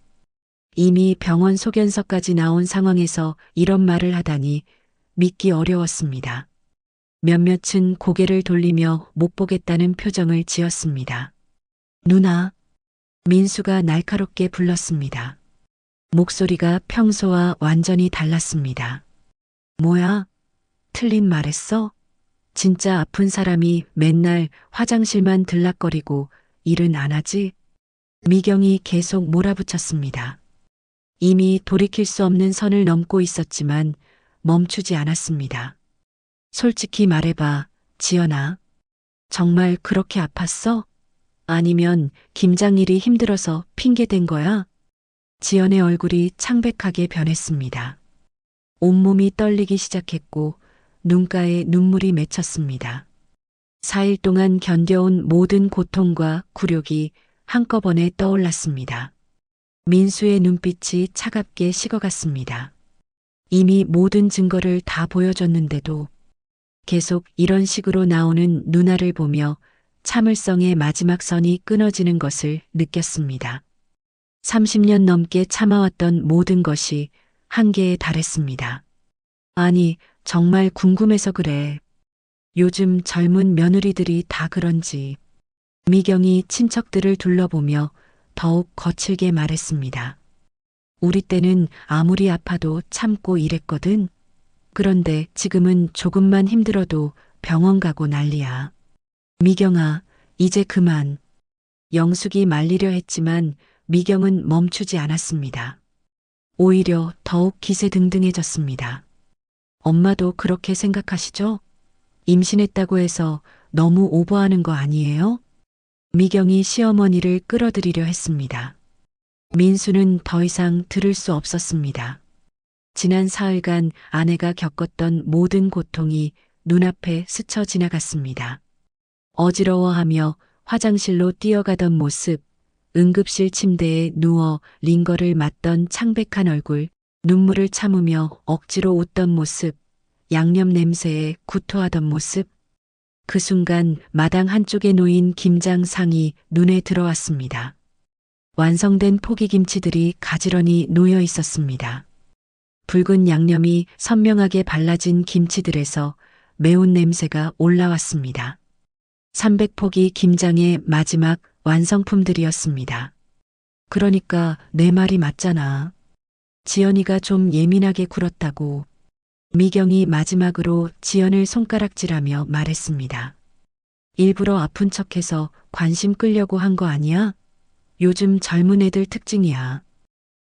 이미 병원 소견서까지 나온 상황에서 이런 말을 하다니 믿기 어려웠습니다. 몇몇은 고개를 돌리며 못 보겠다는 표정을 지었습니다. 누나, 민수가 날카롭게 불렀습니다. 목소리가 평소와 완전히 달랐습니다. 뭐야? 틀린 말했어? 진짜 아픈 사람이 맨날 화장실만 들락거리고 일은 안 하지? 미경이 계속 몰아붙였습니다. 이미 돌이킬 수 없는 선을 넘고 있었지만 멈추지 않았습니다. 솔직히 말해봐, 지연아. 정말 그렇게 아팠어? 아니면 김장일이 힘들어서 핑계댄 거야? 지연의 얼굴이 창백하게 변했습니다. 온몸이 떨리기 시작했고 눈가에 눈물이 맺혔습니다. 4일 동안 견뎌온 모든 고통과 굴욕이 한꺼번에 떠올랐습니다. 민수의 눈빛이 차갑게 식어갔습니다. 이미 모든 증거를 다 보여줬는데도 계속 이런 식으로 나오는 누나를 보며 참을성의 마지막 선이 끊어지는 것을 느꼈습니다. 30년 넘게 참아왔던 모든 것이 한계에 달했습니다. 아니, 정말 궁금해서 그래. 요즘 젊은 며느리들이 다 그런지. 미경이 친척들을 둘러보며 더욱 거칠게 말했습니다. 우리 때는 아무리 아파도 참고 일했거든. 그런데 지금은 조금만 힘들어도 병원 가고 난리야. 미경아, 이제 그만. 영숙이 말리려 했지만 미경은 멈추지 않았습니다. 오히려 더욱 기세등등해졌습니다. 엄마도 그렇게 생각하시죠? 임신했다고 해서 너무 오버하는 거 아니에요? 미경이 시어머니를 끌어들이려 했습니다. 민수는 더 이상 들을 수 없었습니다. 지난 사흘간 아내가 겪었던 모든 고통이 눈앞에 스쳐 지나갔습니다. 어지러워하며 화장실로 뛰어가던 모습, 응급실 침대에 누워 링거를 맞던 창백한 얼굴, 눈물을 참으며 억지로 웃던 모습, 양념 냄새에 구토하던 모습. 그 순간 마당 한쪽에 놓인 김장상이 눈에 들어왔습니다. 완성된 포기김치들이 가지런히 놓여 있었습니다. 붉은 양념이 선명하게 발라진 김치들에서 매운 냄새가 올라왔습니다. 300포기 김장의 마지막 완성품들이었습니다. 그러니까 내 말이 맞잖아. 지연이가 좀 예민하게 굴었다고. 미경이 마지막으로 지연을 손가락질하며 말했습니다. 일부러 아픈 척해서 관심 끌려고 한 거 아니야? 요즘 젊은 애들 특징이야.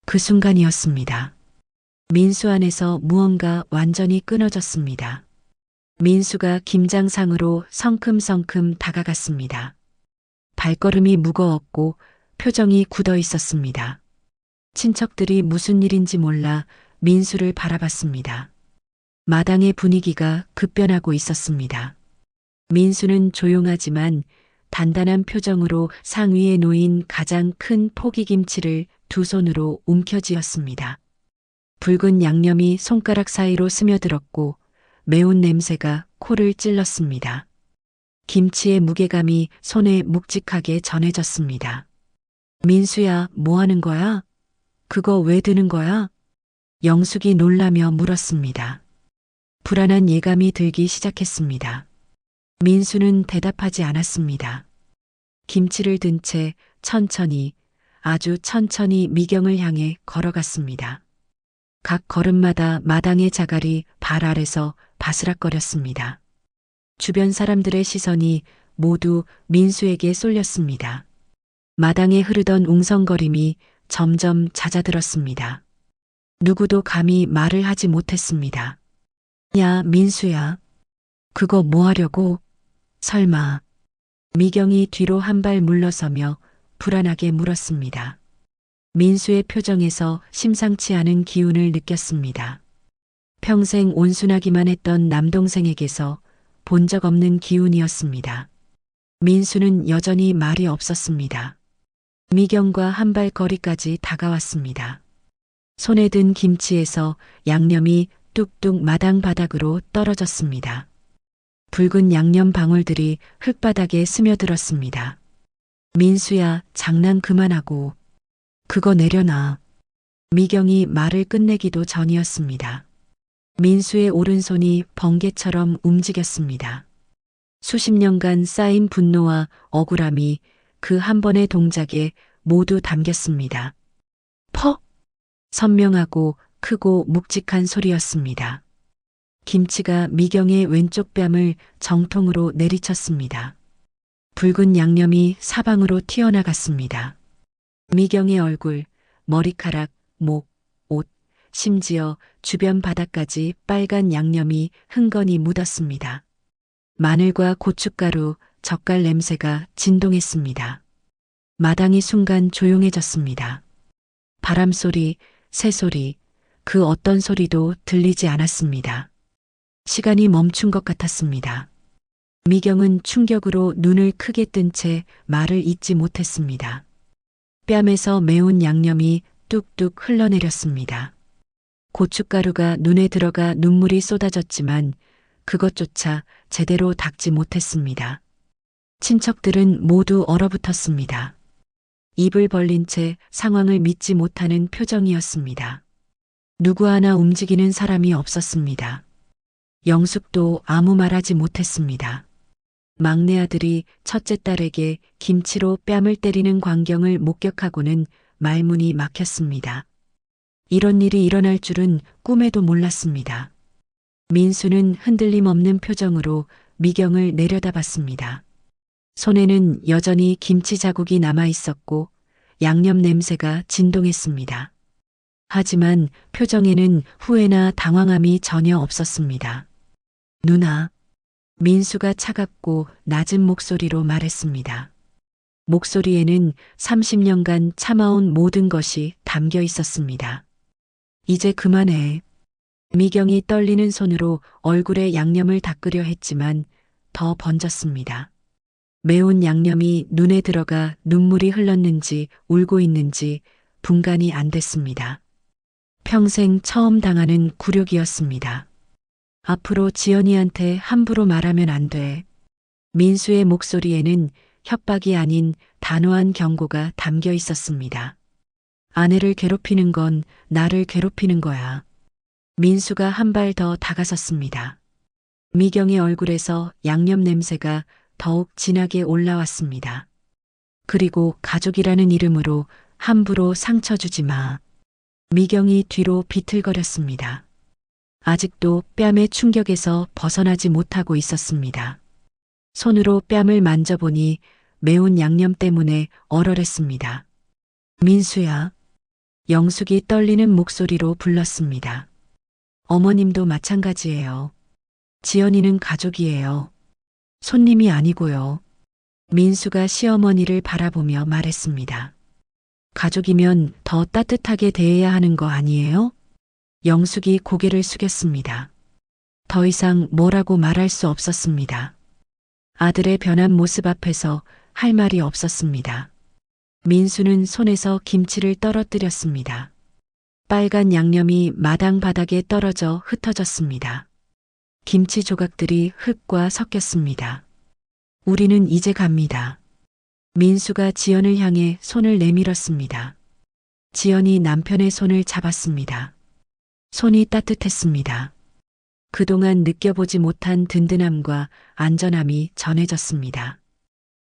그 순간이었습니다. 민수 안에서 무언가 완전히 끊어졌습니다. 민수가 김장상으로 성큼성큼 다가갔습니다. 발걸음이 무거웠고 표정이 굳어 있었습니다. 친척들이 무슨 일인지 몰라 민수를 바라봤습니다. 마당의 분위기가 급변하고 있었습니다. 민수는 조용하지만 단단한 표정으로 상 위에 놓인 가장 큰 포기김치를 두 손으로 움켜쥐었습니다. 붉은 양념이 손가락 사이로 스며들었고 매운 냄새가 코를 찔렀습니다. 김치의 무게감이 손에 묵직하게 전해졌습니다. 민수야, 뭐 하는 거야? 그거 왜 드는 거야? 영숙이 놀라며 물었습니다. 불안한 예감이 들기 시작했습니다. 민수는 대답하지 않았습니다. 김치를 든 채 천천히, 아주 천천히 미경을 향해 걸어갔습니다. 각 걸음마다 마당의 자갈이 발 아래서 바스락거렸습니다. 주변 사람들의 시선이 모두 민수에게 쏠렸습니다. 마당에 흐르던 웅성거림이 점점 잦아들었습니다. 누구도 감히 말을 하지 못했습니다. 야, 민수야. 그거 뭐 하려고? 설마. 미경이 뒤로 한 발 물러서며 불안하게 물었습니다. 민수의 표정에서 심상치 않은 기운을 느꼈습니다. 평생 온순하기만 했던 남동생에게서 본 적 없는 기운이었습니다. 민수는 여전히 말이 없었습니다. 미경과 한 발 거리까지 다가왔습니다. 손에 든 김치에서 양념이 뚝뚝 마당 바닥으로 떨어졌습니다. 붉은 양념 방울들이 흙바닥에 스며들었습니다. 민수야, 장난 그만하고. 그거 내려놔. 미경이 말을 끝내기도 전이었습니다. 민수의 오른손이 번개처럼 움직였습니다. 수십 년간 쌓인 분노와 억울함이 그 한 번의 동작에 모두 담겼습니다. 퍽! 선명하고 크고 묵직한 소리였습니다. 김치가 미경의 왼쪽 뺨을 정통으로 내리쳤습니다. 붉은 양념이 사방으로 튀어나갔습니다. 미경의 얼굴, 머리카락, 목, 옷, 심지어 주변 바닥까지 빨간 양념이 흥건히 묻었습니다. 마늘과 고춧가루, 젓갈 냄새가 진동했습니다. 마당이 순간 조용해졌습니다. 바람소리, 새소리, 그 어떤 소리도 들리지 않았습니다. 시간이 멈춘 것 같았습니다. 미경은 충격으로 눈을 크게 뜬 채 말을 잇지 못했습니다. 뺨에서 매운 양념이 뚝뚝 흘러내렸습니다. 고춧가루가 눈에 들어가 눈물이 쏟아졌지만 그것조차 제대로 닦지 못했습니다. 친척들은 모두 얼어붙었습니다. 입을 벌린 채 상황을 믿지 못하는 표정이었습니다. 누구 하나 움직이는 사람이 없었습니다. 영숙도 아무 말하지 못했습니다. 막내 아들이 첫째 딸에게 김치로 뺨을 때리는 광경을 목격하고는 말문이 막혔습니다. 이런 일이 일어날 줄은 꿈에도 몰랐습니다. 민수는 흔들림 없는 표정으로 미경을 내려다봤습니다. 손에는 여전히 김치 자국이 남아 있었고 양념 냄새가 진동했습니다. 하지만 표정에는 후회나 당황함이 전혀 없었습니다. 누나, 민수가 차갑고 낮은 목소리로 말했습니다. 목소리에는 30년간 참아온 모든 것이 담겨 있었습니다. 이제 그만해. 미경이 떨리는 손으로 얼굴에 양념을 닦으려 했지만 더 번졌습니다. 매운 양념이 눈에 들어가 눈물이 흘렀는지 울고 있는지 분간이 안 됐습니다. 평생 처음 당하는 굴욕이었습니다. 앞으로 지연이한테 함부로 말하면 안 돼. 민수의 목소리에는 협박이 아닌 단호한 경고가 담겨 있었습니다. 아내를 괴롭히는 건 나를 괴롭히는 거야. 민수가 한 발 더 다가섰습니다. 미경의 얼굴에서 양념 냄새가 더욱 진하게 올라왔습니다. 그리고 가족이라는 이름으로 함부로 상처 주지 마. 미경이 뒤로 비틀거렸습니다. 아직도 뺨의 충격에서 벗어나지 못하고 있었습니다. 손으로 뺨을 만져보니 매운 양념 때문에 얼얼했습니다. 민수야. 영숙이 떨리는 목소리로 불렀습니다. 어머님도 마찬가지예요. 지연이는 가족이에요. 손님이 아니고요. 민수가 시어머니를 바라보며 말했습니다. 가족이면 더 따뜻하게 대해야 하는 거 아니에요? 영숙이 고개를 숙였습니다. 더 이상 뭐라고 말할 수 없었습니다. 아들의 변한 모습 앞에서 할 말이 없었습니다. 민수는 손에서 김치를 떨어뜨렸습니다. 빨간 양념이 마당 바닥에 떨어져 흩어졌습니다. 김치 조각들이 흙과 섞였습니다. 우리는 이제 갑니다. 민수가 지연을 향해 손을 내밀었습니다. 지연이 남편의 손을 잡았습니다. 손이 따뜻했습니다. 그동안 느껴보지 못한 든든함과 안전함이 전해졌습니다.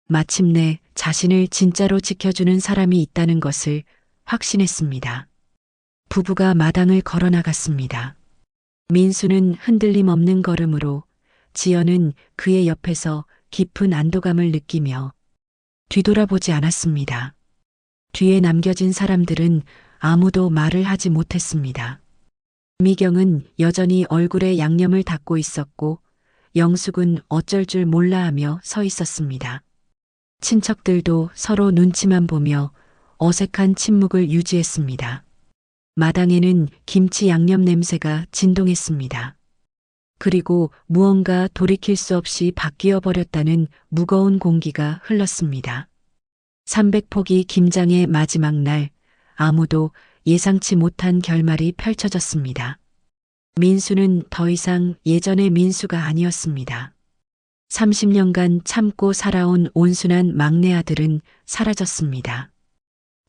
마침내 자신을 진짜로 지켜주는 사람이 있다는 것을 확신했습니다. 부부가 마당을 걸어 나갔습니다. 민수는 흔들림 없는 걸음으로, 지연은 그의 옆에서 깊은 안도감을 느끼며 뒤돌아보지 않았습니다. 뒤에 남겨진 사람들은 아무도 말을 하지 못했습니다. 미경은 여전히 얼굴에 양념을 닦고 있었고 영숙은 어쩔 줄 몰라 하며 서 있었습니다. 친척들도 서로 눈치만 보며 어색한 침묵을 유지했습니다. 마당에는 김치 양념 냄새가 진동했습니다. 그리고 무언가 돌이킬 수 없이 바뀌어 버렸다는 무거운 공기가 흘렀습니다. 300포기 김장의 마지막 날, 아무도 예상치 못한 결말이 펼쳐졌습니다. 민수는 더 이상 예전의 민수가 아니었습니다. 30년간 참고 살아온 온순한 막내 아들은 사라졌습니다.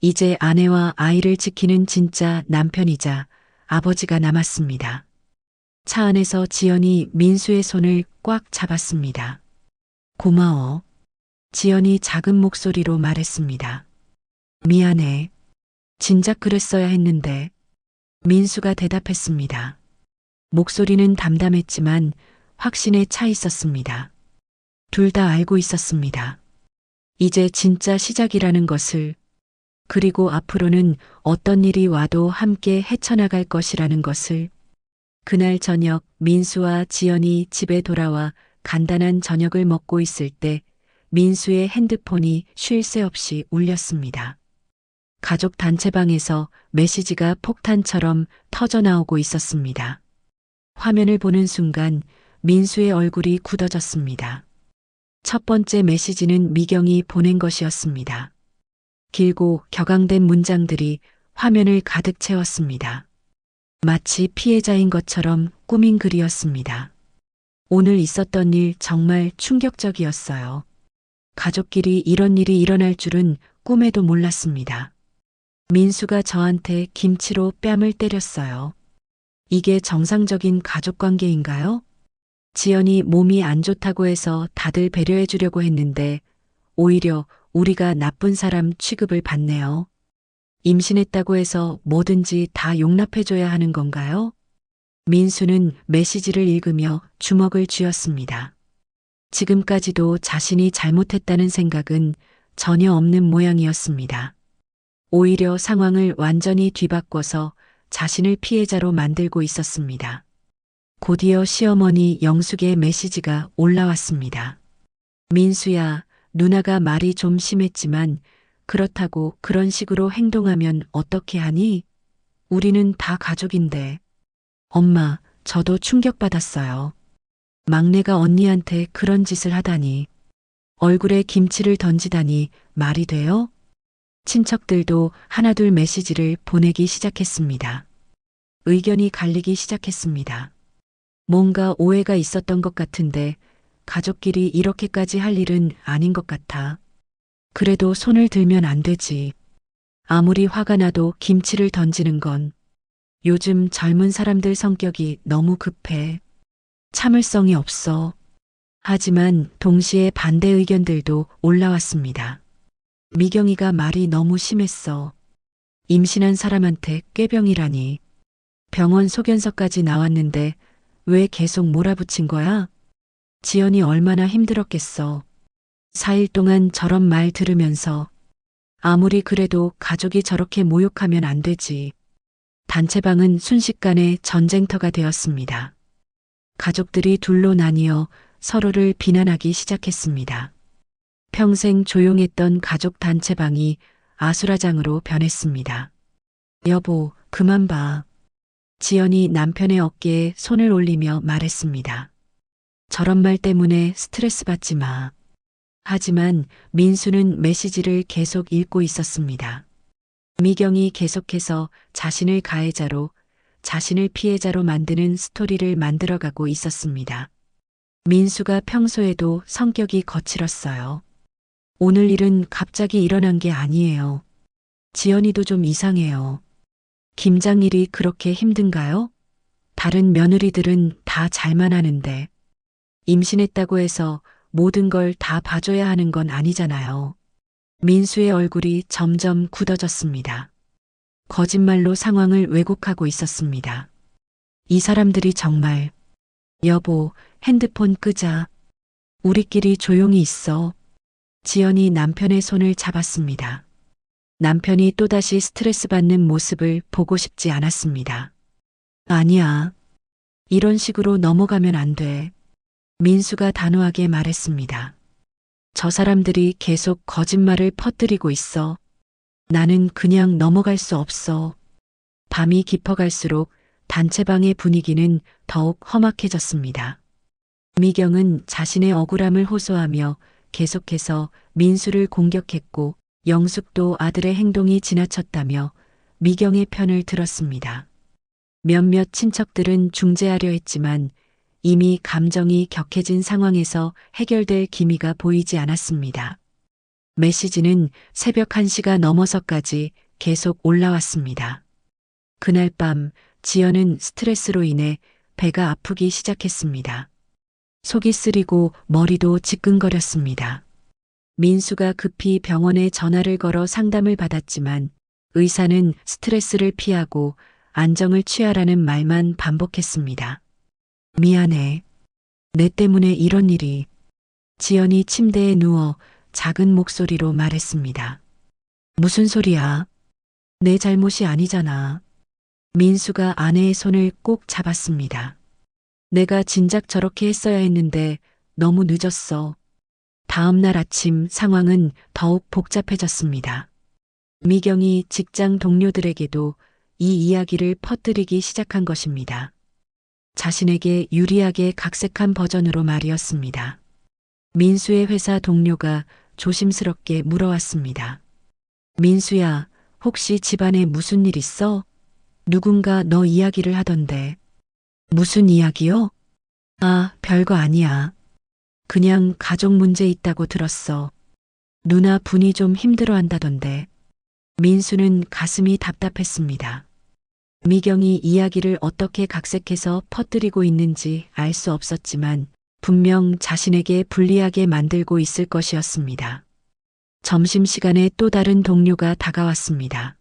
이제 아내와 아이를 지키는 진짜 남편이자 아버지가 남았습니다. 차 안에서 지연이 민수의 손을 꽉 잡았습니다. 고마워. 지연이 작은 목소리로 말했습니다. 미안해. 진작 그랬어야 했는데. 민수가 대답했습니다. 목소리는 담담했지만 확신에 차 있었습니다. 둘 다 알고 있었습니다. 이제 진짜 시작이라는 것을, 그리고 앞으로는 어떤 일이 와도 함께 헤쳐나갈 것이라는 것을. 그날 저녁 민수와 지연이 집에 돌아와 간단한 저녁을 먹고 있을 때 민수의 핸드폰이 쉴 새 없이 울렸습니다. 가족 단체방에서 메시지가 폭탄처럼 터져나오고 있었습니다. 화면을 보는 순간 민수의 얼굴이 굳어졌습니다. 첫 번째 메시지는 미경이 보낸 것이었습니다. 길고 격앙된 문장들이 화면을 가득 채웠습니다. 마치 피해자인 것처럼 꾸민 글이었습니다. 오늘 있었던 일 정말 충격적이었어요. 가족끼리 이런 일이 일어날 줄은 꿈에도 몰랐습니다. 민수가 저한테 김치로 뺨을 때렸어요. 이게 정상적인 가족 관계인가요? 지연이 몸이 안 좋다고 해서 다들 배려해 주려고 했는데 오히려 우리가 나쁜 사람 취급을 받네요. 임신했다고 해서 뭐든지 다 용납해 줘야 하는 건가요? 민수는 메시지를 읽으며 주먹을 쥐었습니다. 지금까지도 자신이 잘못했다는 생각은 전혀 없는 모양이었습니다. 오히려 상황을 완전히 뒤바꿔서 자신을 피해자로 만들고 있었습니다. 곧이어 시어머니 영숙의 메시지가 올라왔습니다. 민수야, 누나가 말이 좀 심했지만 그렇다고 그런 식으로 행동하면 어떻게 하니? 우리는 다 가족인데. 엄마, 저도 충격받았어요. 막내가 언니한테 그런 짓을 하다니. 얼굴에 김치를 던지다니 말이 돼요? 친척들도 하나둘 메시지를 보내기 시작했습니다. 의견이 갈리기 시작했습니다. 뭔가 오해가 있었던 것 같은데 가족끼리 이렇게까지 할 일은 아닌 것 같아. 그래도 손을 들면 안 되지. 아무리 화가 나도 김치를 던지는 건 요즘 젊은 사람들 성격이 너무 급해. 참을성이 없어. 하지만 동시에 반대 의견들도 올라왔습니다. 미경이가 말이 너무 심했어. 임신한 사람한테 꾀병이라니. 병원 소견서까지 나왔는데 왜 계속 몰아붙인 거야? 지연이 얼마나 힘들었겠어. 4일 동안 저런 말 들으면서 아무리 그래도 가족이 저렇게 모욕하면 안 되지. 단체방은 순식간에 전쟁터가 되었습니다. 가족들이 둘로 나뉘어 서로를 비난하기 시작했습니다. 평생 조용했던 가족 단체방이 아수라장으로 변했습니다. 여보, 그만 봐. 지연이 남편의 어깨에 손을 올리며 말했습니다. 저런 말 때문에 스트레스 받지 마. 하지만 민수는 메시지를 계속 읽고 있었습니다. 미경이 계속해서 자신을 가해자로, 자신을 피해자로 만드는 스토리를 만들어가고 있었습니다. 민수가 평소에도 성격이 거칠었어요. 오늘 일은 갑자기 일어난 게 아니에요. 지연이도 좀 이상해요. 김장일이 그렇게 힘든가요? 다른 며느리들은 다 잘만 하는데 임신했다고 해서 모든 걸 다 봐줘야 하는 건 아니잖아요. 민수의 얼굴이 점점 굳어졌습니다. 거짓말로 상황을 왜곡하고 있었습니다. 이 사람들이 정말 여보, 핸드폰 끄자. 우리끼리 조용히 있어. 지연이 남편의 손을 잡았습니다. 남편이 또다시 스트레스 받는 모습을 보고 싶지 않았습니다. 아니야. 이런 식으로 넘어가면 안 돼. 민수가 단호하게 말했습니다. 저 사람들이 계속 거짓말을 퍼뜨리고 있어. 나는 그냥 넘어갈 수 없어. 밤이 깊어갈수록 단체방의 분위기는 더욱 험악해졌습니다. 미경은 자신의 억울함을 호소하며 계속해서 민수를 공격했고 영숙도 아들의 행동이 지나쳤다며 미경의 편을 들었습니다. 몇몇 친척들은 중재하려 했지만 이미 감정이 격해진 상황에서 해결될 기미가 보이지 않았습니다. 메시지는 새벽 1시가 넘어서까지 계속 올라왔습니다. 그날 밤 지연은 스트레스로 인해 배가 아프기 시작했습니다. 속이 쓰리고 머리도 지끈거렸습니다. 민수가 급히 병원에 전화를 걸어 상담을 받았지만 의사는 스트레스를 피하고 안정을 취하라는 말만 반복했습니다. 미안해. 내 때문에 이런 일이. 지연이 침대에 누워 작은 목소리로 말했습니다. 무슨 소리야? 내 잘못이 아니잖아. 민수가 아내의 손을 꼭 잡았습니다. 내가 진작 저렇게 했어야 했는데 너무 늦었어. 다음 날 아침 상황은 더욱 복잡해졌습니다. 미경이 직장 동료들에게도 이 이야기를 퍼뜨리기 시작한 것입니다. 자신에게 유리하게 각색한 버전으로 말이었습니다. 민수의 회사 동료가 조심스럽게 물어왔습니다. 민수야, 혹시 집안에 무슨 일 있어? 누군가 너 이야기를 하던데. 무슨 이야기요? 아, 별거 아니야. 그냥 가족 문제 있다고 들었어. 누나 분이 좀 힘들어 한다던데. 민수는 가슴이 답답했습니다. 미경이 이야기를 어떻게 각색해서 퍼뜨리고 있는지 알 수 없었지만 분명 자신에게 불리하게 만들고 있을 것이었습니다. 점심시간에 또 다른 동료가 다가왔습니다.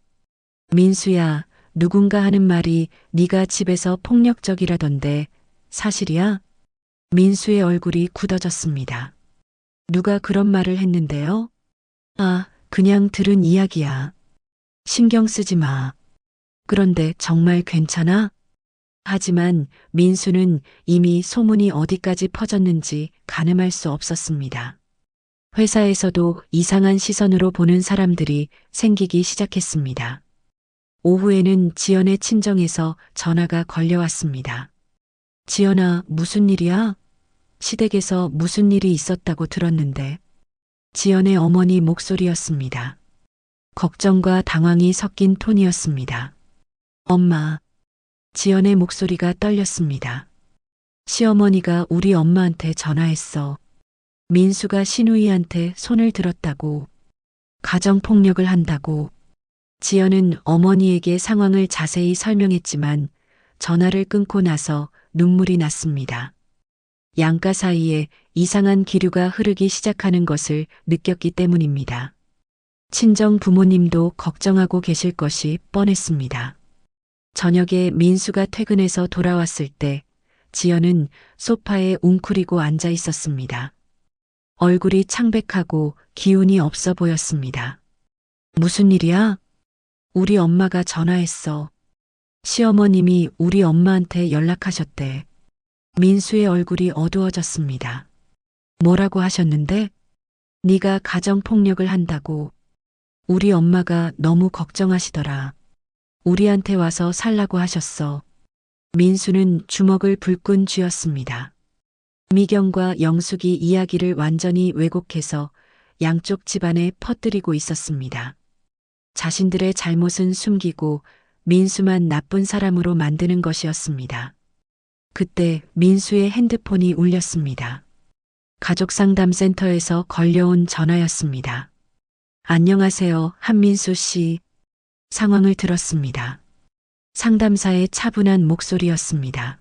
민수야, 누군가 하는 말이 네가 집에서 폭력적이라던데 사실이야? 민수의 얼굴이 굳어졌습니다. 누가 그런 말을 했는데요? 아, 그냥 들은 이야기야. 신경 쓰지 마. 그런데 정말 괜찮아? 하지만 민수는 이미 소문이 어디까지 퍼졌는지 가늠할 수 없었습니다. 회사에서도 이상한 시선으로 보는 사람들이 생기기 시작했습니다. 오후에는 지연의 친정에서 전화가 걸려왔습니다. 지연아, 무슨 일이야? 시댁에서 무슨 일이 있었다고 들었는데. 지연의 어머니 목소리였습니다. 걱정과 당황이 섞인 톤이었습니다. 엄마. 지연의 목소리가 떨렸습니다. 시어머니가 우리 엄마한테 전화했어. 민수가 신우이한테 손을 들었다고. 가정폭력을 한다고. 지연은 어머니에게 상황을 자세히 설명했지만 전화를 끊고 나서 눈물이 났습니다. 양가 사이에 이상한 기류가 흐르기 시작하는 것을 느꼈기 때문입니다. 친정 부모님도 걱정하고 계실 것이 뻔했습니다. 저녁에 민수가 퇴근해서 돌아왔을 때 지연은 소파에 웅크리고 앉아 있었습니다. 얼굴이 창백하고 기운이 없어 보였습니다. 무슨 일이야? 우리 엄마가 전화했어. 시어머님이 우리 엄마한테 연락하셨대. 민수의 얼굴이 어두워졌습니다. 뭐라고 하셨는데? 네가 가정폭력을 한다고. 우리 엄마가 너무 걱정하시더라. 우리한테 와서 살라고 하셨어. 민수는 주먹을 불끈 쥐었습니다. 미경과 영숙이 이야기를 완전히 왜곡해서 양쪽 집안에 퍼뜨리고 있었습니다. 자신들의 잘못은 숨기고 민수만 나쁜 사람으로 만드는 것이었습니다. 그때 민수의 핸드폰이 울렸습니다. 가족상담센터에서 걸려온 전화였습니다. 안녕하세요, 한민수 씨. 상황을 들었습니다. 상담사의 차분한 목소리였습니다.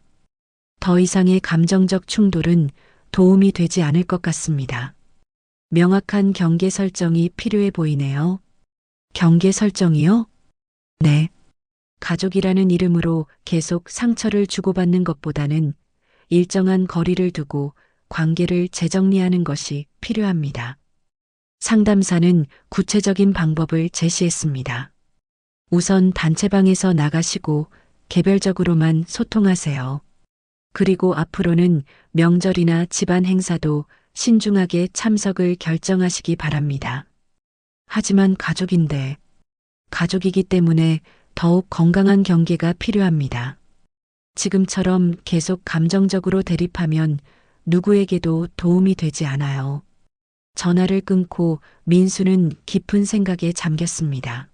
더 이상의 감정적 충돌은 도움이 되지 않을 것 같습니다. 명확한 경계 설정이 필요해 보이네요. 경계 설정이요? 네. 가족이라는 이름으로 계속 상처를 주고받는 것보다는 일정한 거리를 두고 관계를 재정리하는 것이 필요합니다. 상담사는 구체적인 방법을 제시했습니다. 우선 단체방에서 나가시고 개별적으로만 소통하세요. 그리고 앞으로는 명절이나 집안 행사도 신중하게 참석을 결정하시기 바랍니다. 하지만 가족이기 때문에 더욱 건강한 경계가 필요합니다. 지금처럼 계속 감정적으로 대립하면 누구에게도 도움이 되지 않아요. 전화를 끊고 민수는 깊은 생각에 잠겼습니다.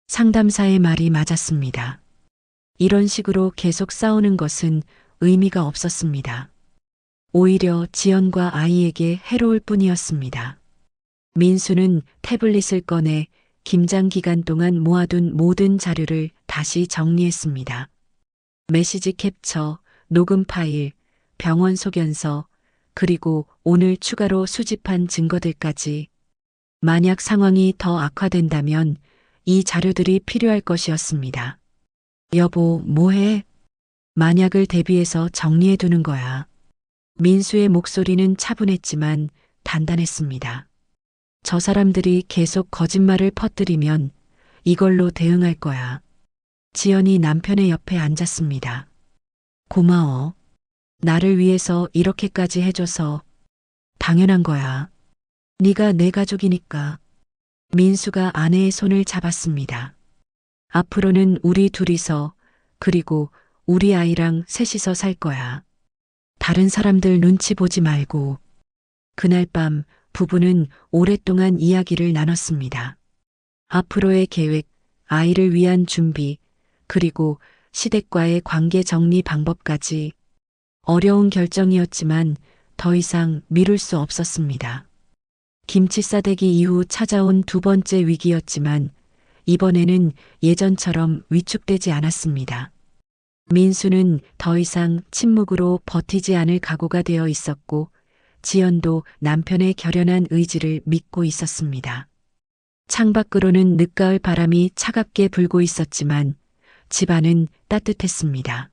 상담사의 말이 맞았습니다. 이런 식으로 계속 싸우는 것은 의미가 없었습니다. 오히려 지연과 아이에게 해로울 뿐이었습니다. 민수는 태블릿을 꺼내 김장 기간 동안 모아둔 모든 자료를 다시 정리했습니다. 메시지 캡처, 녹음 파일, 병원 소견서, 그리고 오늘 추가로 수집한 증거들까지. 만약 상황이 더 악화된다면 이 자료들이 필요할 것이었습니다. 여보, 뭐해? 만약을 대비해서 정리해 두는 거야. 민수의 목소리는 차분했지만 단단했습니다. 저 사람들이 계속 거짓말을 퍼뜨리면 이걸로 대응할 거야. 지연이 남편의 옆에 앉았습니다. 고마워. 나를 위해서 이렇게까지 해줘서. 당연한 거야. 네가 내 가족이니까. 민수가 아내의 손을 잡았습니다. 앞으로는 우리 둘이서, 그리고 우리 아이랑 셋이서 살 거야. 다른 사람들 눈치 보지 말고. 그날 밤 부부는 오랫동안 이야기를 나눴습니다. 앞으로의 계획, 아이를 위한 준비, 그리고 시댁과의 관계 정리 방법까지. 어려운 결정이었지만 더 이상 미룰 수 없었습니다. 김치 싸대기 이후 찾아온 두 번째 위기였지만 이번에는 예전처럼 위축되지 않았습니다. 민수는 더 이상 침묵으로 버티지 않을 각오가 되어 있었고 지연도 남편의 결연한 의지를 믿고 있었습니다. 창밖으로는 늦가을 바람이 차갑게 불고 있었지만 집안은 따뜻했습니다.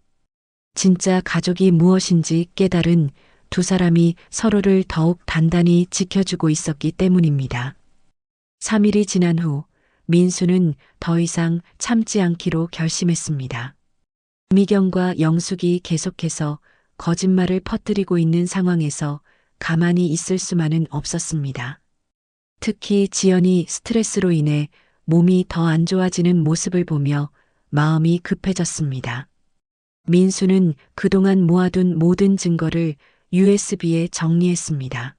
진짜 가족이 무엇인지 깨달은 두 사람이 서로를 더욱 단단히 지켜주고 있었기 때문입니다. 3일이 지난 후 민수는 더 이상 참지 않기로 결심했습니다. 미경과 영숙이 계속해서 거짓말을 퍼뜨리고 있는 상황에서 가만히 있을 수만은 없었습니다. 특히 지연이 스트레스로 인해 몸이 더 안 좋아지는 모습을 보며 마음이 급해졌습니다. 민수는 그동안 모아둔 모든 증거를 USB에 정리했습니다.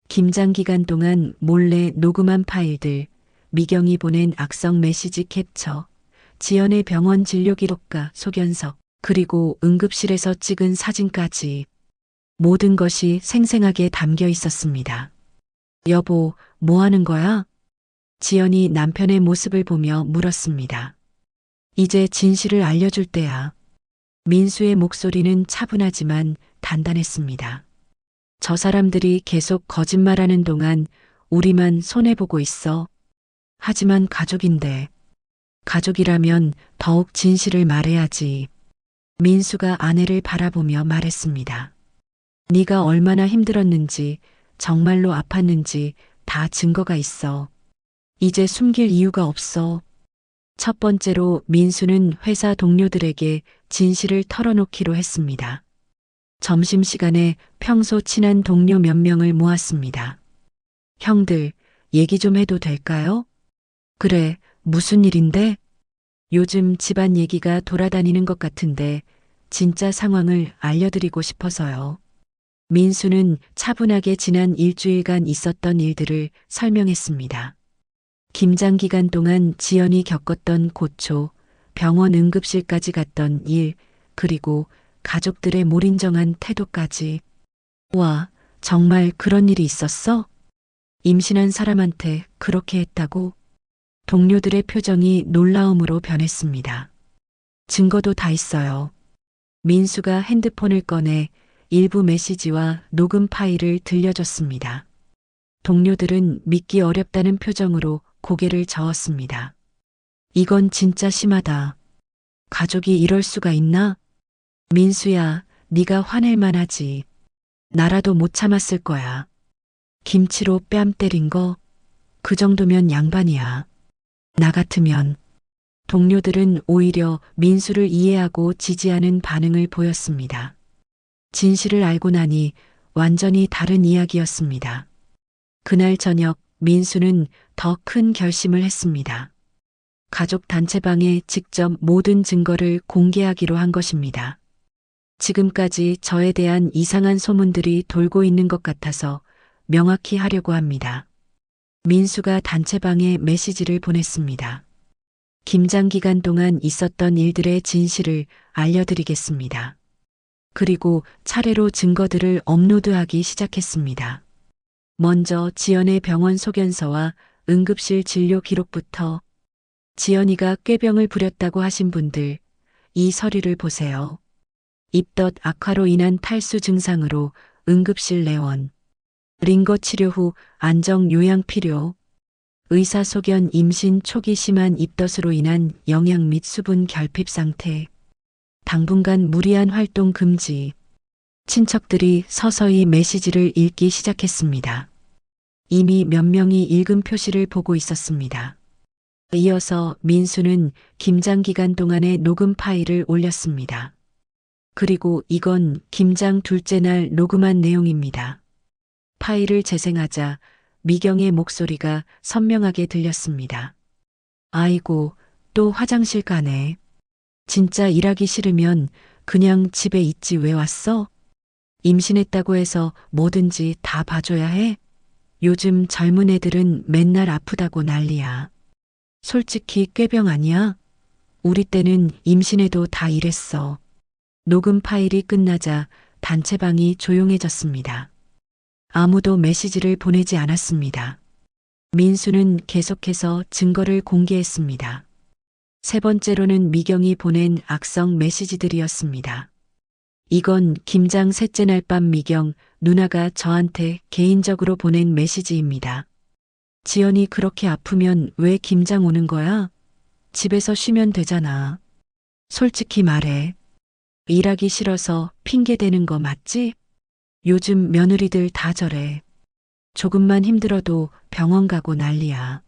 김장 기간 동안 몰래 녹음한 파일들, 미경이 보낸 악성 메시지 캡처, 지연의 병원 진료 기록과 소견서, 그리고 응급실에서 찍은 사진까지 모든 것이 생생하게 담겨 있었습니다. 여보, 뭐 하는 거야? 지연이 남편의 모습을 보며 물었습니다. 이제 진실을 알려줄 때야. 민수의 목소리는 차분하지만 단단했습니다. 저 사람들이 계속 거짓말하는 동안 우리만 손해보고 있어. 하지만 가족인데. 가족이라면 더욱 진실을 말해야지. 민수가 아내를 바라보며 말했습니다. 네가 얼마나 힘들었는지, 정말로 아팠는지 다 증거가 있어. 이제 숨길 이유가 없어. 첫 번째로 민수는 회사 동료들에게 진실을 털어놓기로 했습니다. 점심시간에 평소 친한 동료 몇 명을 모았습니다. 형들, 얘기 좀 해도 될까요? 그래, 무슨 일인데? 요즘 집안 얘기가 돌아다니는 것 같은데 진짜 상황을 알려드리고 싶어서요. 민수는 차분하게 지난 일주일간 있었던 일들을 설명했습니다. 김장 기간 동안 지연이 겪었던 고초, 병원 응급실까지 갔던 일, 그리고 가족들의 몰인정한 태도까지. 와, 정말 그런 일이 있었어? 임신한 사람한테 그렇게 했다고? 동료들의 표정이 놀라움으로 변했습니다. 증거도 다 있어요. 민수가 핸드폰을 꺼내 일부 메시지와 녹음 파일을 들려줬습니다. 동료들은 믿기 어렵다는 표정으로 고개를 저었습니다. 이건 진짜 심하다. 가족이 이럴 수가 있나? 민수야, 네가 화낼 만하지. 나라도 못 참았을 거야. 김치로 뺨 때린 거? 그 정도면 양반이야. 나 같으면. 동료들은 오히려 민수를 이해하고 지지하는 반응을 보였습니다. 진실을 알고 나니 완전히 다른 이야기였습니다. 그날 저녁 민수는 더 큰 결심을 했습니다. 가족 단체방에 직접 모든 증거를 공개하기로 한 것입니다. 지금까지 저에 대한 이상한 소문들이 돌고 있는 것 같아서 명확히 하려고 합니다. 민수가 단체방에 메시지를 보냈습니다. 김장 기간 동안 있었던 일들의 진실을 알려드리겠습니다. 그리고 차례로 증거들을 업로드하기 시작했습니다. 먼저 지연의 병원 소견서와 응급실 진료 기록부터. 지연이가 꾀병을 부렸다고 하신 분들, 이 서류를 보세요. 입덧 악화로 인한 탈수 증상으로 응급실 내원. 링거 치료 후 안정 요양 필요. 의사 소견 임신 초기 심한 입덧으로 인한 영양 및 수분 결핍 상태. 당분간 무리한 활동 금지. 친척들이 서서히 메시지를 읽기 시작했습니다. 이미 몇 명이 읽은 표시를 보고 있었습니다. 이어서 민수는 김장 기간 동안의 녹음 파일을 올렸습니다. 그리고 이건 김장 둘째 날 녹음한 내용입니다. 파일을 재생하자 미경의 목소리가 선명하게 들렸습니다. 아이고, 또 화장실 가네. 진짜 일하기 싫으면 그냥 집에 있지 왜 왔어? 임신했다고 해서 뭐든지 다 봐줘야 해? 요즘 젊은 애들은 맨날 아프다고 난리야. 솔직히 꾀병 아니야? 우리 때는 임신해도 다 이랬어. 녹음 파일이 끝나자 단체방이 조용해졌습니다. 아무도 메시지를 보내지 않았습니다. 민수는 계속해서 증거를 공개했습니다. 세 번째로는 미경이 보낸 악성 메시지들이었습니다. 이건 김장 셋째 날 밤 미경 누나가 저한테 개인적으로 보낸 메시지입니다. 지연이 그렇게 아프면 왜 김장 오는 거야? 집에서 쉬면 되잖아. 솔직히 말해. 일하기 싫어서 핑계 대는 거 맞지? 요즘 며느리들 다 저래. 조금만 힘들어도 병원 가고 난리야.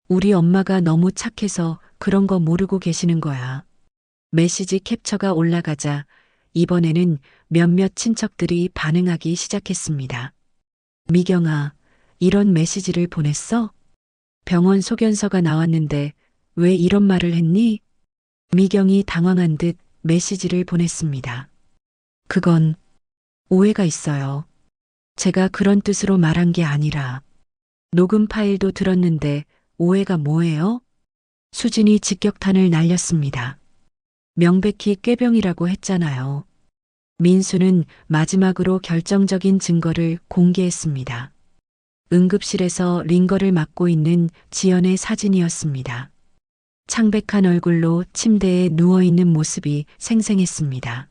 우리 엄마가 너무 착해서 그런 거 모르고 계시는 거야. 메시지 캡처가 올라가자 이번에는 몇몇 친척들이 반응하기 시작했습니다. 미경아, 이런 메시지를 보냈어? 병원 소견서가 나왔는데 왜 이런 말을 했니? 미경이 당황한 듯 메시지를 보냈습니다. 그건 오해가 있어요. 제가 그런 뜻으로 말한 게 아니라 녹음 파일도 들었는데 오해가 뭐예요? 수진이 직격탄을 날렸습니다. 명백히 꾀병이라고 했잖아요. 민수는 마지막으로 결정적인 증거를 공개했습니다. 응급실에서 링거를 맡고 있는 지연의 사진이었습니다. 창백한 얼굴로 침대에 누워있는 모습이 생생했습니다.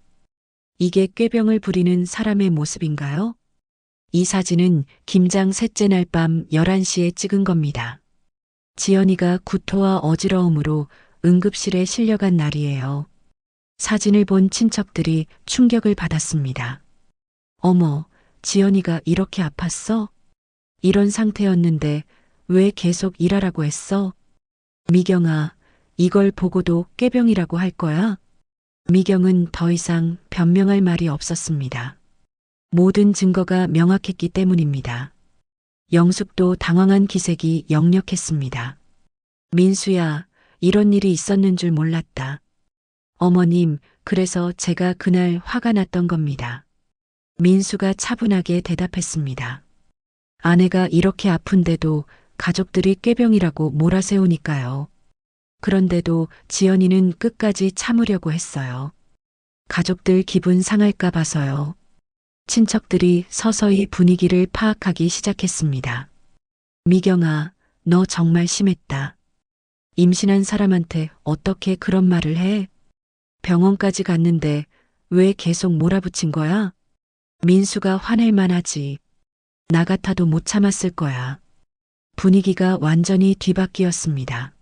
이게 꾀병을 부리는 사람의 모습인가요? 이 사진은 김장 셋째 날 밤 11시에 찍은 겁니다. 지연이가 구토와 어지러움으로 응급실에 실려간 날이에요. 사진을 본 친척들이 충격을 받았습니다. 어머, 지연이가 이렇게 아팠어? 이런 상태였는데 왜 계속 일하라고 했어? 미경아, 이걸 보고도 꾀병이라고 할 거야? 미경은 더 이상 변명할 말이 없었습니다. 모든 증거가 명확했기 때문입니다. 영숙도 당황한 기색이 역력했습니다. 민수야, 이런 일이 있었는 줄 몰랐다. 어머님, 그래서 제가 그날 화가 났던 겁니다. 민수가 차분하게 대답했습니다. 아내가 이렇게 아픈데도 가족들이 꾀병이라고 몰아세우니까요. 그런데도 지연이는 끝까지 참으려고 했어요. 가족들 기분 상할까 봐서요. 친척들이 서서히 분위기를 파악하기 시작했습니다. 미경아, 너 정말 심했다. 임신한 사람한테 어떻게 그런 말을 해? 병원까지 갔는데 왜 계속 몰아붙인 거야? 민수가 화낼 만하지. 나 같아도 못 참았을 거야. 분위기가 완전히 뒤바뀌었습니다.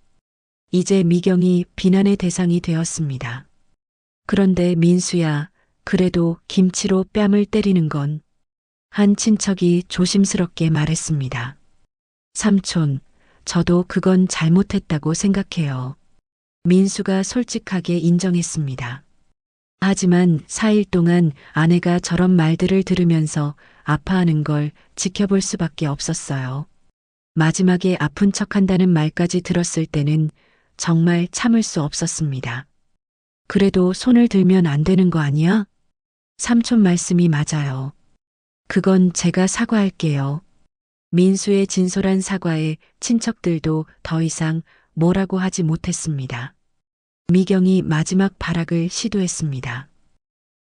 이제 미경이 비난의 대상이 되었습니다. 그런데 민수야, 그래도 김치로 뺨을 때리는 건 한 친척이 조심스럽게 말했습니다. 삼촌, 저도 그건 잘못했다고 생각해요. 민수가 솔직하게 인정했습니다. 하지만 4일 동안 아내가 저런 말들을 들으면서 아파하는 걸 지켜볼 수밖에 없었어요. 마지막에 아픈 척한다는 말까지 들었을 때는 정말 참을 수 없었습니다. 그래도 손을 들면 안 되는 거 아니야? 삼촌 말씀이 맞아요. 그건 제가 사과할게요. 민수의 진솔한 사과에 친척들도 더 이상 뭐라고 하지 못했습니다. 미경이 마지막 발악을 시도했습니다.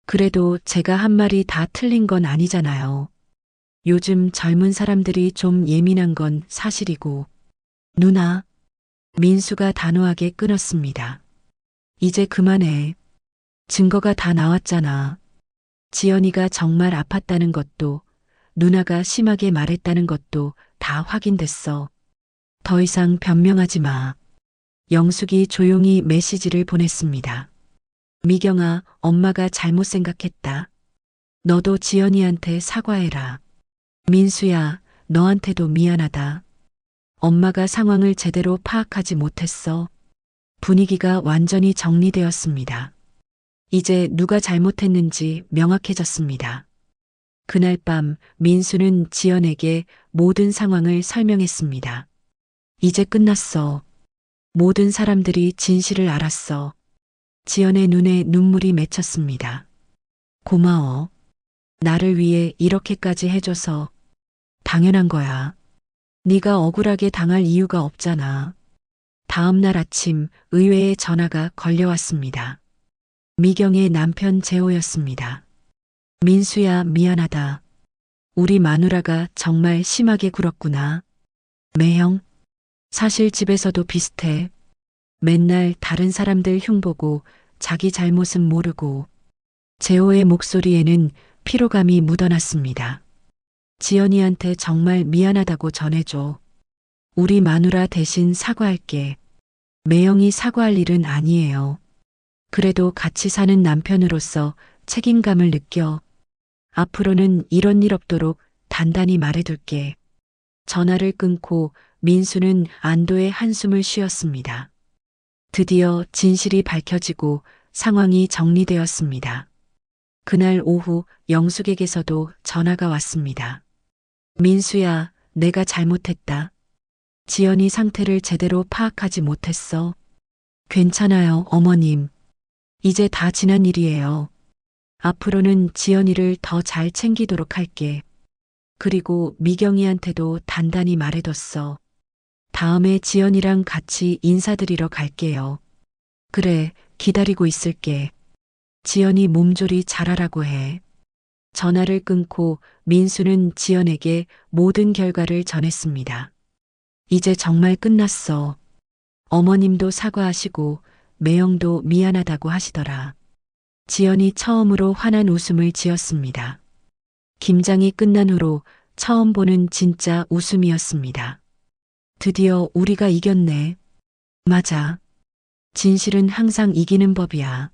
그래도 제가 한 말이 다 틀린 건 아니잖아요. 요즘 젊은 사람들이 좀 예민한 건 사실이고. 누나, 민수가 단호하게 끊었습니다. 이제 그만해. 증거가 다 나왔잖아. 지연이가 정말 아팠다는 것도 누나가 심하게 말했다는 것도 다 확인됐어. 더 이상 변명하지 마. 영숙이 조용히 메시지를 보냈습니다. 미경아, 엄마가 잘못 생각했다. 너도 지연이한테 사과해라. 민수야, 너한테도 미안하다. 엄마가 상황을 제대로 파악하지 못했어. 분위기가 완전히 정리되었습니다. 이제 누가 잘못했는지 명확해졌습니다. 그날 밤 민수는 지연에게 모든 상황을 설명했습니다. 이제 끝났어. 모든 사람들이 진실을 알았어. 지연의 눈에 눈물이 맺혔습니다. 고마워. 나를 위해 이렇게까지 해줘서. 당연한 거야. 네가 억울하게 당할 이유가 없잖아. 다음 날 아침 의외의 전화가 걸려왔습니다. 미경의 남편 재호였습니다. 민수야, 미안하다. 우리 마누라가 정말 심하게 굴었구나. 매형, 사실 집에서도 비슷해. 맨날 다른 사람들 흉보고 자기 잘못은 모르고. 재호의 목소리에는 피로감이 묻어났습니다. 지연이한테 정말 미안하다고 전해줘. 우리 마누라 대신 사과할게. 매형이 사과할 일은 아니에요. 그래도 같이 사는 남편으로서 책임감을 느껴. 앞으로는 이런 일 없도록 단단히 말해둘게. 전화를 끊고 민수는 안도의 한숨을 쉬었습니다. 드디어 진실이 밝혀지고 상황이 정리되었습니다. 그날 오후 영숙에게서도 전화가 왔습니다. 민수야, 내가 잘못했다. 지연이 상태를 제대로 파악하지 못했어. 괜찮아요, 어머님. 이제 다 지난 일이에요. 앞으로는 지연이를 더 잘 챙기도록 할게. 그리고 미경이한테도 단단히 말해뒀어. 다음에 지연이랑 같이 인사드리러 갈게요. 그래, 기다리고 있을게. 지연이 몸조리 잘하라고 해. 전화를 끊고 민수는 지연에게 모든 결과를 전했습니다. 이제 정말 끝났어. 어머님도 사과하시고 매형도 미안하다고 하시더라. 지연이 처음으로 환한 웃음을 지었습니다. 김장이 끝난 후로 처음 보는 진짜 웃음이었습니다. 드디어 우리가 이겼네. 맞아. 진실은 항상 이기는 법이야.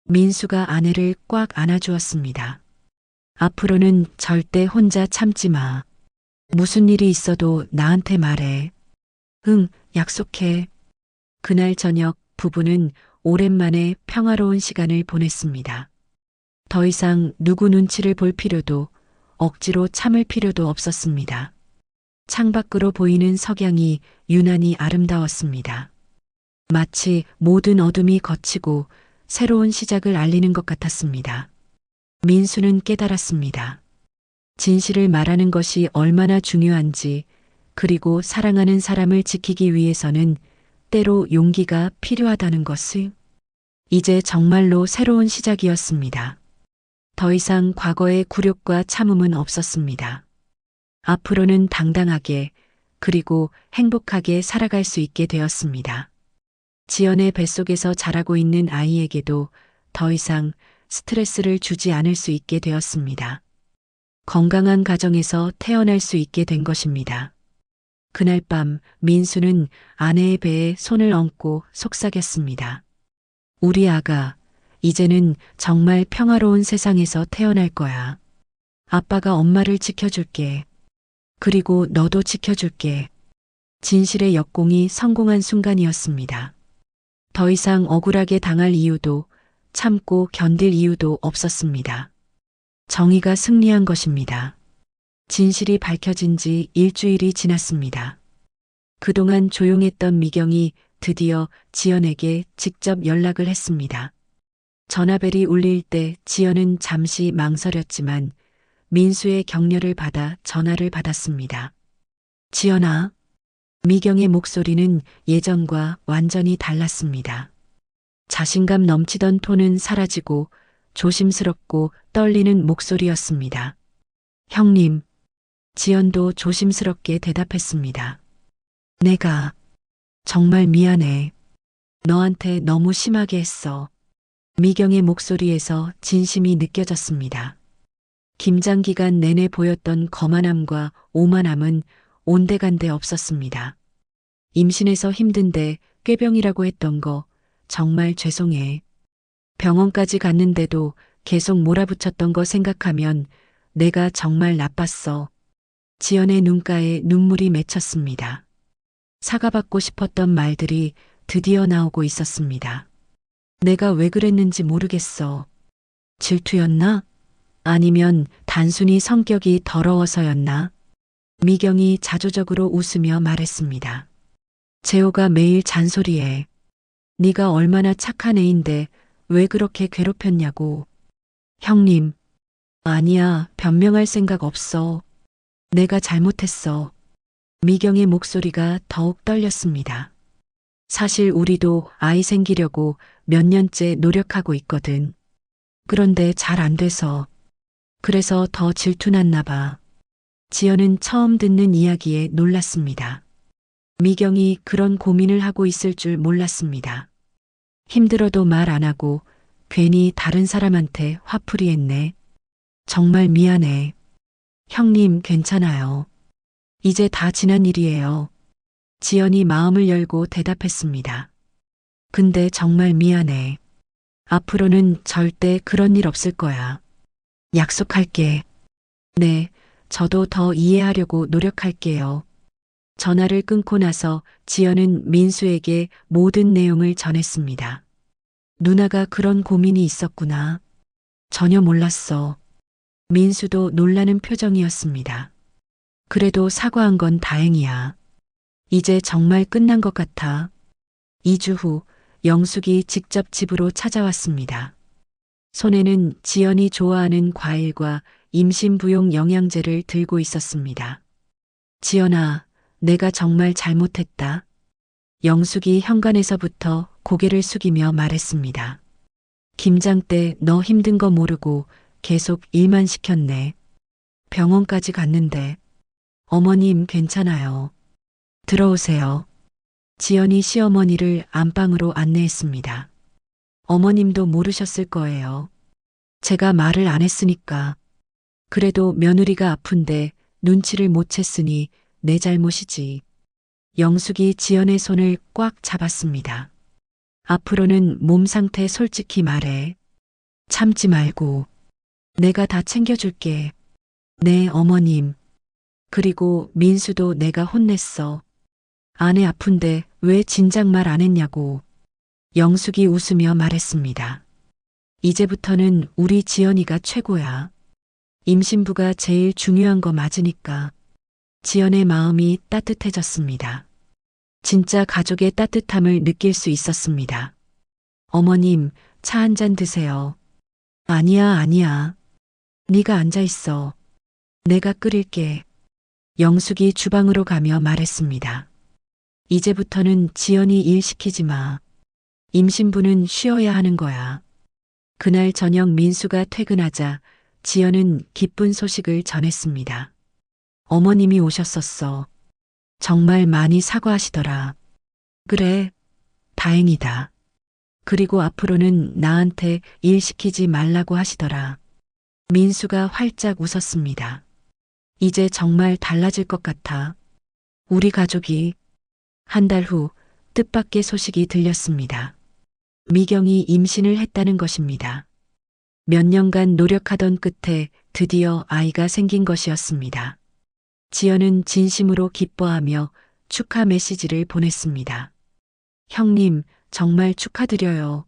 민수가 아내를 꽉 안아주었습니다. 앞으로는 절대 혼자 참지 마. 무슨 일이 있어도 나한테 말해. 응, 약속해. 그날 저녁 부부는 오랜만에 평화로운 시간을 보냈습니다. 더 이상 누구 눈치를 볼 필요도 억지로 참을 필요도 없었습니다. 창밖으로 보이는 석양이 유난히 아름다웠습니다. 마치 모든 어둠이 걷히고 새로운 시작을 알리는 것 같았습니다. 민수는 깨달았습니다. 진실을 말하는 것이 얼마나 중요한지, 그리고 사랑하는 사람을 지키기 위해서는 때로 용기가 필요하다는 것을. 이제 정말로 새로운 시작이었습니다. 더 이상 과거의 굴욕과 참음은 없었습니다. 앞으로는 당당하게 그리고 행복하게 살아갈 수 있게 되었습니다. 지연의 뱃속에서 자라고 있는 아이에게도 더 이상 스트레스를 주지 않을 수 있게 되었습니다. 건강한 가정에서 태어날 수 있게 된 것입니다. 그날 밤 민수는 아내의 배에 손을 얹고 속삭였습니다. 우리 아가, 이제는 정말 평화로운 세상에서 태어날 거야. 아빠가 엄마를 지켜줄게. 그리고 너도 지켜줄게. 진실의 역공이 성공한 순간이었습니다. 더 이상 억울하게 당할 이유도 참고 견딜 이유도 없었습니다. 정의가 승리한 것입니다. 진실이 밝혀진 지 일주일이 지났습니다. 그동안 조용했던 미경이 드디어 지연에게 직접 연락을 했습니다. 전화벨이 울릴 때 지연은 잠시 망설였지만 민수의 격려를 받아 전화를 받았습니다. 지연아. 미경의 목소리는 예전과 완전히 달랐습니다. 자신감 넘치던 톤은 사라지고 조심스럽고 떨리는 목소리였습니다. 형님. 지연도 조심스럽게 대답했습니다. 내가 정말 미안해. 너한테 너무 심하게 했어. 미경의 목소리에서 진심이 느껴졌습니다. 김장 기간 내내 보였던 거만함과 오만함은 온데간데 없었습니다. 임신해서 힘든데 꾀병이라고 했던 거 정말 죄송해. 병원까지 갔는데도 계속 몰아붙였던 거 생각하면 내가 정말 나빴어. 지연의 눈가에 눈물이 맺혔습니다. 사과받고 싶었던 말들이 드디어 나오고 있었습니다. 내가 왜 그랬는지 모르겠어. 질투였나? 아니면 단순히 성격이 더러워서였나? 미경이 자조적으로 웃으며 말했습니다. 재호가 매일 잔소리해. 네가 얼마나 착한 애인데 왜 그렇게 괴롭혔냐고. 형님, 아니야, 변명할 생각 없어. 내가 잘못했어. 미경의 목소리가 더욱 떨렸습니다. 사실 우리도 아이 생기려고 몇 년째 노력하고 있거든. 그런데 잘 안 돼서. 그래서 더 질투났나 봐. 지연은 처음 듣는 이야기에 놀랐습니다. 미경이 그런 고민을 하고 있을 줄 몰랐습니다. 힘들어도 말 안 하고 괜히 다른 사람한테 화풀이 했네. 정말 미안해. 형님, 괜찮아요. 이제 다 지난 일이에요. 지연이 마음을 열고 대답했습니다. 근데 정말 미안해. 앞으로는 절대 그런 일 없을 거야. 약속할게. 네, 저도 더 이해하려고 노력할게요. 전화를 끊고 나서 지연은 민수에게 모든 내용을 전했습니다. 누나가 그런 고민이 있었구나. 전혀 몰랐어. 민수도 놀라는 표정이었습니다. 그래도 사과한 건 다행이야. 이제 정말 끝난 것 같아. 2주 후 영숙이 직접 집으로 찾아왔습니다. 손에는 지연이 좋아하는 과일과 임신부용 영양제를 들고 있었습니다. 지연아, 내가 정말 잘못했다. 영숙이 현관에서부터 고개를 숙이며 말했습니다. 김장 때 너 힘든 거 모르고 계속 일만 시켰네. 병원까지 갔는데. 어머님, 괜찮아요. 들어오세요. 지연이 시어머니를 안방으로 안내했습니다. 어머님도 모르셨을 거예요. 제가 말을 안 했으니까. 그래도 며느리가 아픈데 눈치를 못 챘으니 내 잘못이지. 영숙이 지연의 손을 꽉 잡았습니다. 앞으로는 몸 상태 솔직히 말해. 참지 말고. 내가 다 챙겨줄게. 네, 어머님. 그리고 민수도 내가 혼냈어. 아내 아픈데 왜 진작 말 안 했냐고. 영숙이 웃으며 말했습니다. 이제부터는 우리 지연이가 최고야. 임신부가 제일 중요한 거 맞으니까. 지연의 마음이 따뜻해졌습니다. 진짜 가족의 따뜻함을 느낄 수 있었습니다. 어머님, 차 한 잔 드세요. 아니야. 네가 앉아 있어. 내가 끓일게. 영숙이 주방으로 가며 말했습니다. 이제부터는 지연이 일 시키지 마. 임신부는 쉬어야 하는 거야. 그날 저녁 민수가 퇴근하자 지연은 기쁜 소식을 전했습니다. 어머님이 오셨었어. 정말 많이 사과하시더라. 그래, 다행이다. 그리고 앞으로는 나한테 일 시키지 말라고 하시더라. 민수가 활짝 웃었습니다. 이제 정말 달라질 것 같아. 우리 가족이. 한 달 후 뜻밖의 소식이 들렸습니다. 미경이 임신을 했다는 것입니다. 몇 년간 노력하던 끝에 드디어 아이가 생긴 것이었습니다. 지연은 진심으로 기뻐하며 축하 메시지를 보냈습니다. 형님, 정말 축하드려요.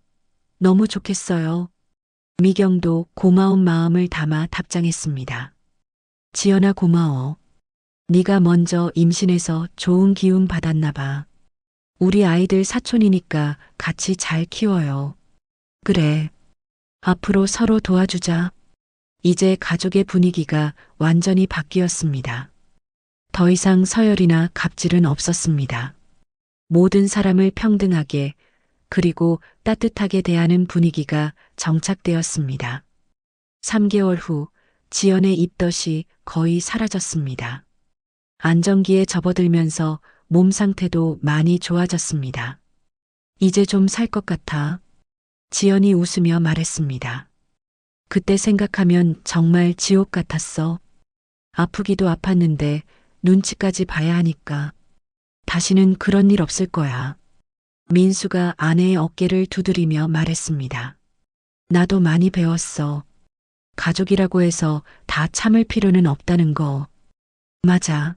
너무 좋겠어요. 미경도 고마운 마음을 담아 답장했습니다. 지연아, 고마워. 네가 먼저 임신해서 좋은 기운 받았나 봐. 우리 아이들 사촌이니까 같이 잘 키워요. 그래. 앞으로 서로 도와주자. 이제 가족의 분위기가 완전히 바뀌었습니다. 더 이상 서열이나 갑질은 없었습니다. 모든 사람을 평등하게 그리고 따뜻하게 대하는 분위기가 정착되었습니다. 3개월 후 지연의 입덧이 거의 사라졌습니다. 안정기에 접어들면서 몸 상태도 많이 좋아졌습니다. 이제 좀 살 것 같아. 지연이 웃으며 말했습니다. 그때 생각하면 정말 지옥 같았어. 아프기도 아팠는데 눈치까지 봐야 하니까. 다시는 그런 일 없을 거야. 민수가 아내의 어깨를 두드리며 말했습니다. 나도 많이 배웠어. 가족이라고 해서 다 참을 필요는 없다는 거. 맞아.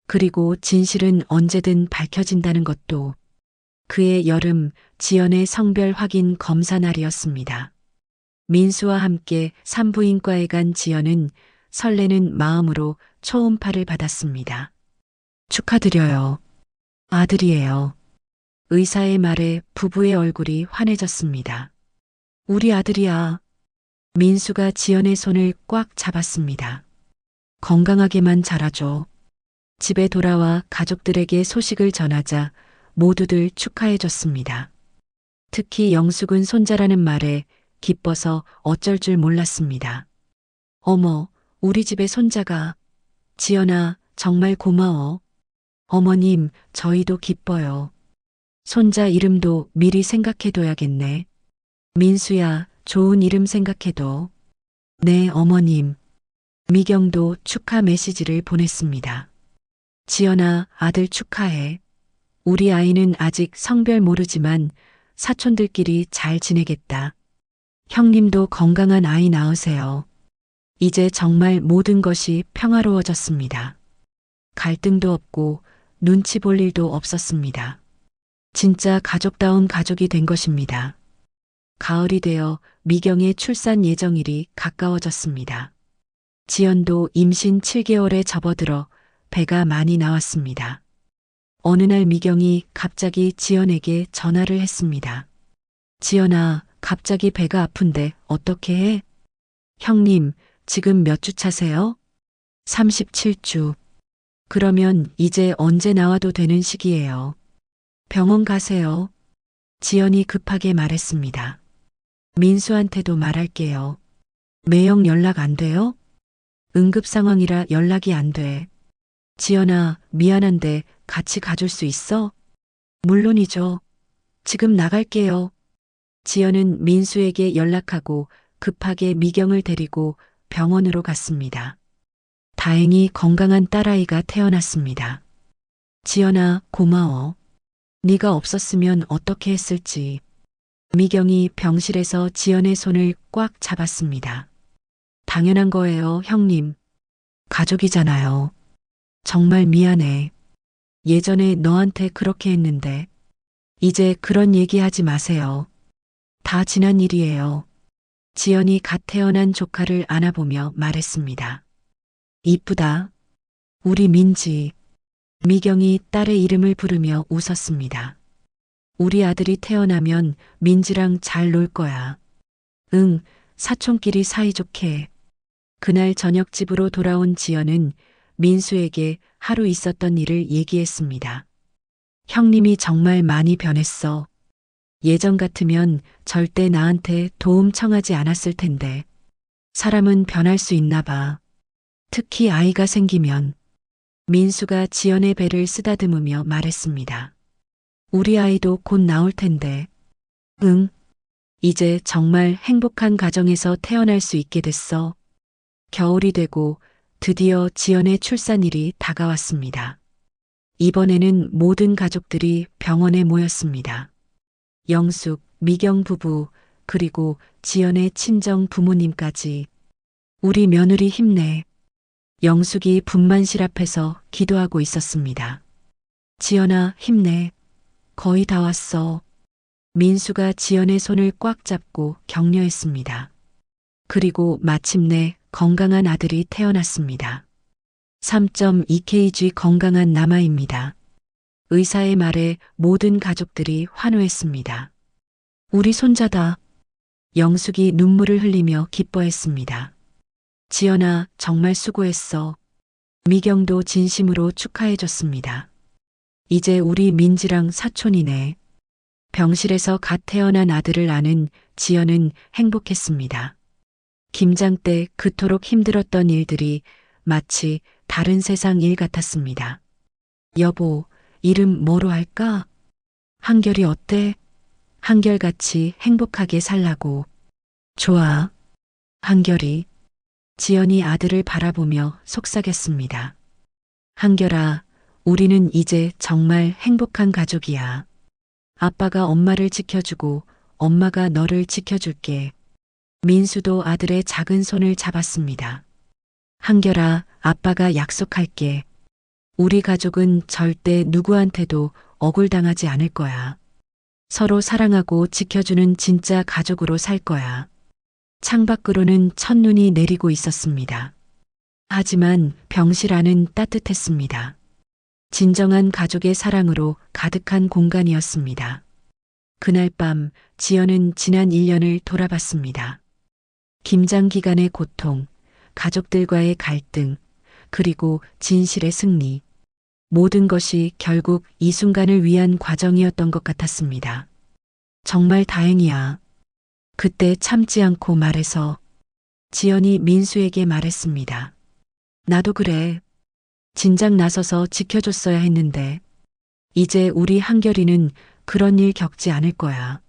그리고 진실은 언제든 밝혀진다는 것도. 그해 여름 지연의 성별 확인 검사 날이었습니다. 민수와 함께 산부인과에 간 지연은 설레는 마음으로 초음파를 받았습니다. 축하드려요. 아들이에요. 의사의 말에 부부의 얼굴이 환해졌습니다. 우리 아들이야. 민수가 지연의 손을 꽉 잡았습니다. 건강하게만 자라줘. 집에 돌아와 가족들에게 소식을 전하자 모두들 축하해줬습니다. 특히 영숙은 손자라는 말에 기뻐서 어쩔 줄 몰랐습니다. 어머, 우리 집에 손자가. 지연아, 정말 고마워. 어머님, 저희도 기뻐요. 손자 이름도 미리 생각해둬야겠네. 민수야, 좋은 이름 생각해둬. 네, 어머님. 미경도 축하 메시지를 보냈습니다. 지연아, 아들 축하해. 우리 아이는 아직 성별 모르지만 사촌들끼리 잘 지내겠다. 형님도 건강한 아이 낳으세요. 이제 정말 모든 것이 평화로워졌습니다. 갈등도 없고 눈치 볼 일도 없었습니다. 진짜 가족다운 가족이 된 것입니다. 가을이 되어 미경의 출산 예정일이 가까워졌습니다. 지연도 임신 7개월에 접어들어 배가 많이 나왔습니다. 어느 날 미경이 갑자기 지연에게 전화를 했습니다. 지연아, 갑자기 배가 아픈데 어떻게 해? 형님, 지금 몇 주 차세요? 37주. 그러면 이제 언제 나와도 되는 시기예요. 병원 가세요. 지연이 급하게 말했습니다. 민수한테도 말할게요. 매형 연락 안 돼요? 응급 상황이라 연락이 안 돼. 지연아, 미안한데 같이 가줄 수 있어? 물론이죠. 지금 나갈게요. 지연은 민수에게 연락하고 급하게 미경을 데리고 병원으로 갔습니다. 다행히 건강한 딸아이가 태어났습니다. 지연아, 고마워. 네가 없었으면 어떻게 했을지. 미경이 병실에서 지연의 손을 꽉 잡았습니다. 당연한 거예요, 형님. 가족이잖아요. 정말 미안해. 예전에 너한테 그렇게 했는데. 이제 그런 얘기 하지 마세요. 다 지난 일이에요. 지연이 갓 태어난 조카를 안아보며 말했습니다. 이쁘다. 우리 민지. 미경이 딸의 이름을 부르며 웃었습니다. 우리 아들이 태어나면 민지랑 잘 놀 거야. 응, 사촌끼리 사이좋게. 그날 저녁 집으로 돌아온 지연은 민수에게 하루 있었던 일을 얘기했습니다. 형님이 정말 많이 변했어. 예전 같으면 절대 나한테 도움 청하지 않았을 텐데. 사람은 변할 수 있나 봐. 특히 아이가 생기면. 민수가 지연의 배를 쓰다듬으며 말했습니다. 우리 아이도 곧 나올 텐데. 응. 이제 정말 행복한 가정에서 태어날 수 있게 됐어. 겨울이 되고 드디어 지연의 출산일이 다가왔습니다. 이번에는 모든 가족들이 병원에 모였습니다. 영숙, 미경 부부, 그리고 지연의 친정 부모님까지. 우리 며느리 힘내. 영숙이 분만실 앞에서 기도하고 있었습니다. 지연아, 힘내. 거의 다 왔어. 민수가 지연의 손을 꽉 잡고 격려했습니다. 그리고 마침내 건강한 아들이 태어났습니다. 3.2kg 건강한 남아입니다. 의사의 말에 모든 가족들이 환호했습니다. 우리 손자다. 영숙이 눈물을 흘리며 기뻐했습니다. 지연아, 정말 수고했어. 미경도 진심으로 축하해줬습니다. 이제 우리 민지랑 사촌이네. 병실에서 갓 태어난 아들을 아는 지연은 행복했습니다. 김장 때 그토록 힘들었던 일들이 마치 다른 세상 일 같았습니다. 여보, 이름 뭐로 할까? 한결이 어때? 한결같이 행복하게 살라고. 좋아. 한결이. 지연이 아들을 바라보며 속삭였습니다. 한결아, 우리는 이제 정말 행복한 가족이야. 아빠가 엄마를 지켜주고 엄마가 너를 지켜줄게. 민수도 아들의 작은 손을 잡았습니다. 한결아, 아빠가 약속할게. 우리 가족은 절대 누구한테도 억울당하지 않을 거야. 서로 사랑하고 지켜주는 진짜 가족으로 살 거야. 창밖으로는 첫눈이 내리고 있었습니다. 하지만 병실 안은 따뜻했습니다. 진정한 가족의 사랑으로 가득한 공간이었습니다. 그날 밤 지연은 지난 1년을 돌아봤습니다. 김장 기간의 고통, 가족들과의 갈등, 그리고 진실의 승리. 모든 것이 결국 이 순간을 위한 과정이었던 것 같았습니다. 정말 다행이야. 그때 참지 않고 말해서 지연이 민수에게 말했습니다. 나도 그래. 진작 나서서 지켜줬어야 했는데 이제 우리 한결이는 그런 일 겪지 않을 거야.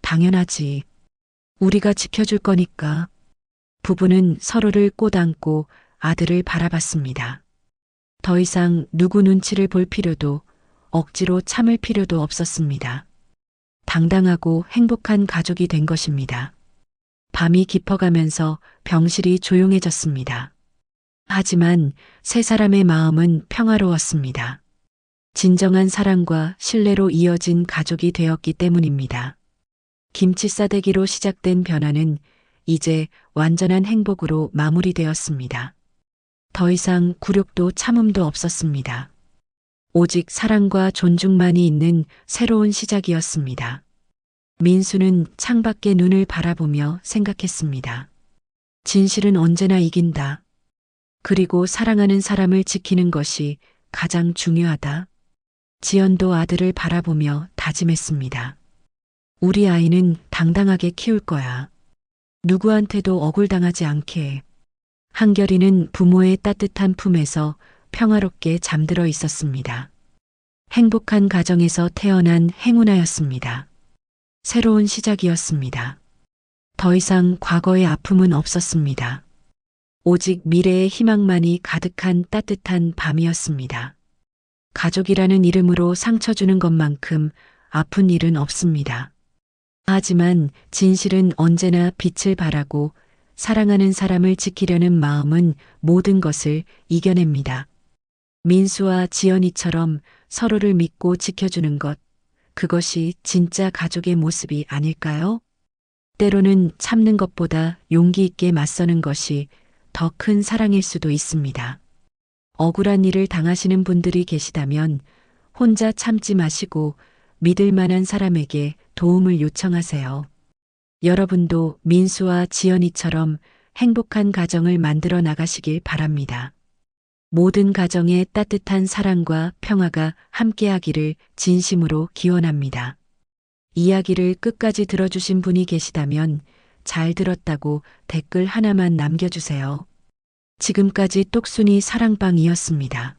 당연하지. 우리가 지켜줄 거니까. 부부는 서로를 꼬담고 아들을 바라봤습니다. 더 이상 누구 눈치를 볼 필요도 억지로 참을 필요도 없었습니다. 당당하고 행복한 가족이 된 것입니다. 밤이 깊어가면서 병실이 조용해졌습니다. 하지만 세 사람의 마음은 평화로웠습니다. 진정한 사랑과 신뢰로 이어진 가족이 되었기 때문입니다. 김치 싸대기로 시작된 변화는 이제 완전한 행복으로 마무리되었습니다. 더 이상 굴욕도 참음도 없었습니다. 오직 사랑과 존중만이 있는 새로운 시작이었습니다. 민수는 창밖에 눈을 바라보며 생각했습니다. 진실은 언제나 이긴다. 그리고 사랑하는 사람을 지키는 것이 가장 중요하다. 지연도 아들을 바라보며 다짐했습니다. 우리 아이는 당당하게 키울 거야. 누구한테도 억울당하지 않게. 한결이는 부모의 따뜻한 품에서 평화롭게 잠들어 있었습니다. 행복한 가정에서 태어난 행운아였습니다. 새로운 시작이었습니다. 더 이상 과거의 아픔은 없었습니다. 오직 미래의 희망만이 가득한 따뜻한 밤이었습니다. 가족이라는 이름으로 상처 주는 것만큼 아픈 일은 없습니다. 하지만 진실은 언제나 빛을 발하고 사랑하는 사람을 지키려는 마음은 모든 것을 이겨냅니다. 민수와 지연이처럼 서로를 믿고 지켜주는 것, 그것이 진짜 가족의 모습이 아닐까요? 때로는 참는 것보다 용기 있게 맞서는 것이 더 큰 사랑일 수도 있습니다. 억울한 일을 당하시는 분들이 계시다면 혼자 참지 마시고 믿을 만한 사람에게 도움을 요청하세요. 여러분도 민수와 지연이처럼 행복한 가정을 만들어 나가시길 바랍니다. 모든 가정에 따뜻한 사랑과 평화가 함께하기를 진심으로 기원합니다. 이야기를 끝까지 들어주신 분이 계시다면 잘 들었다고 댓글 하나만 남겨주세요. 지금까지 똑순이 사랑방이었습니다.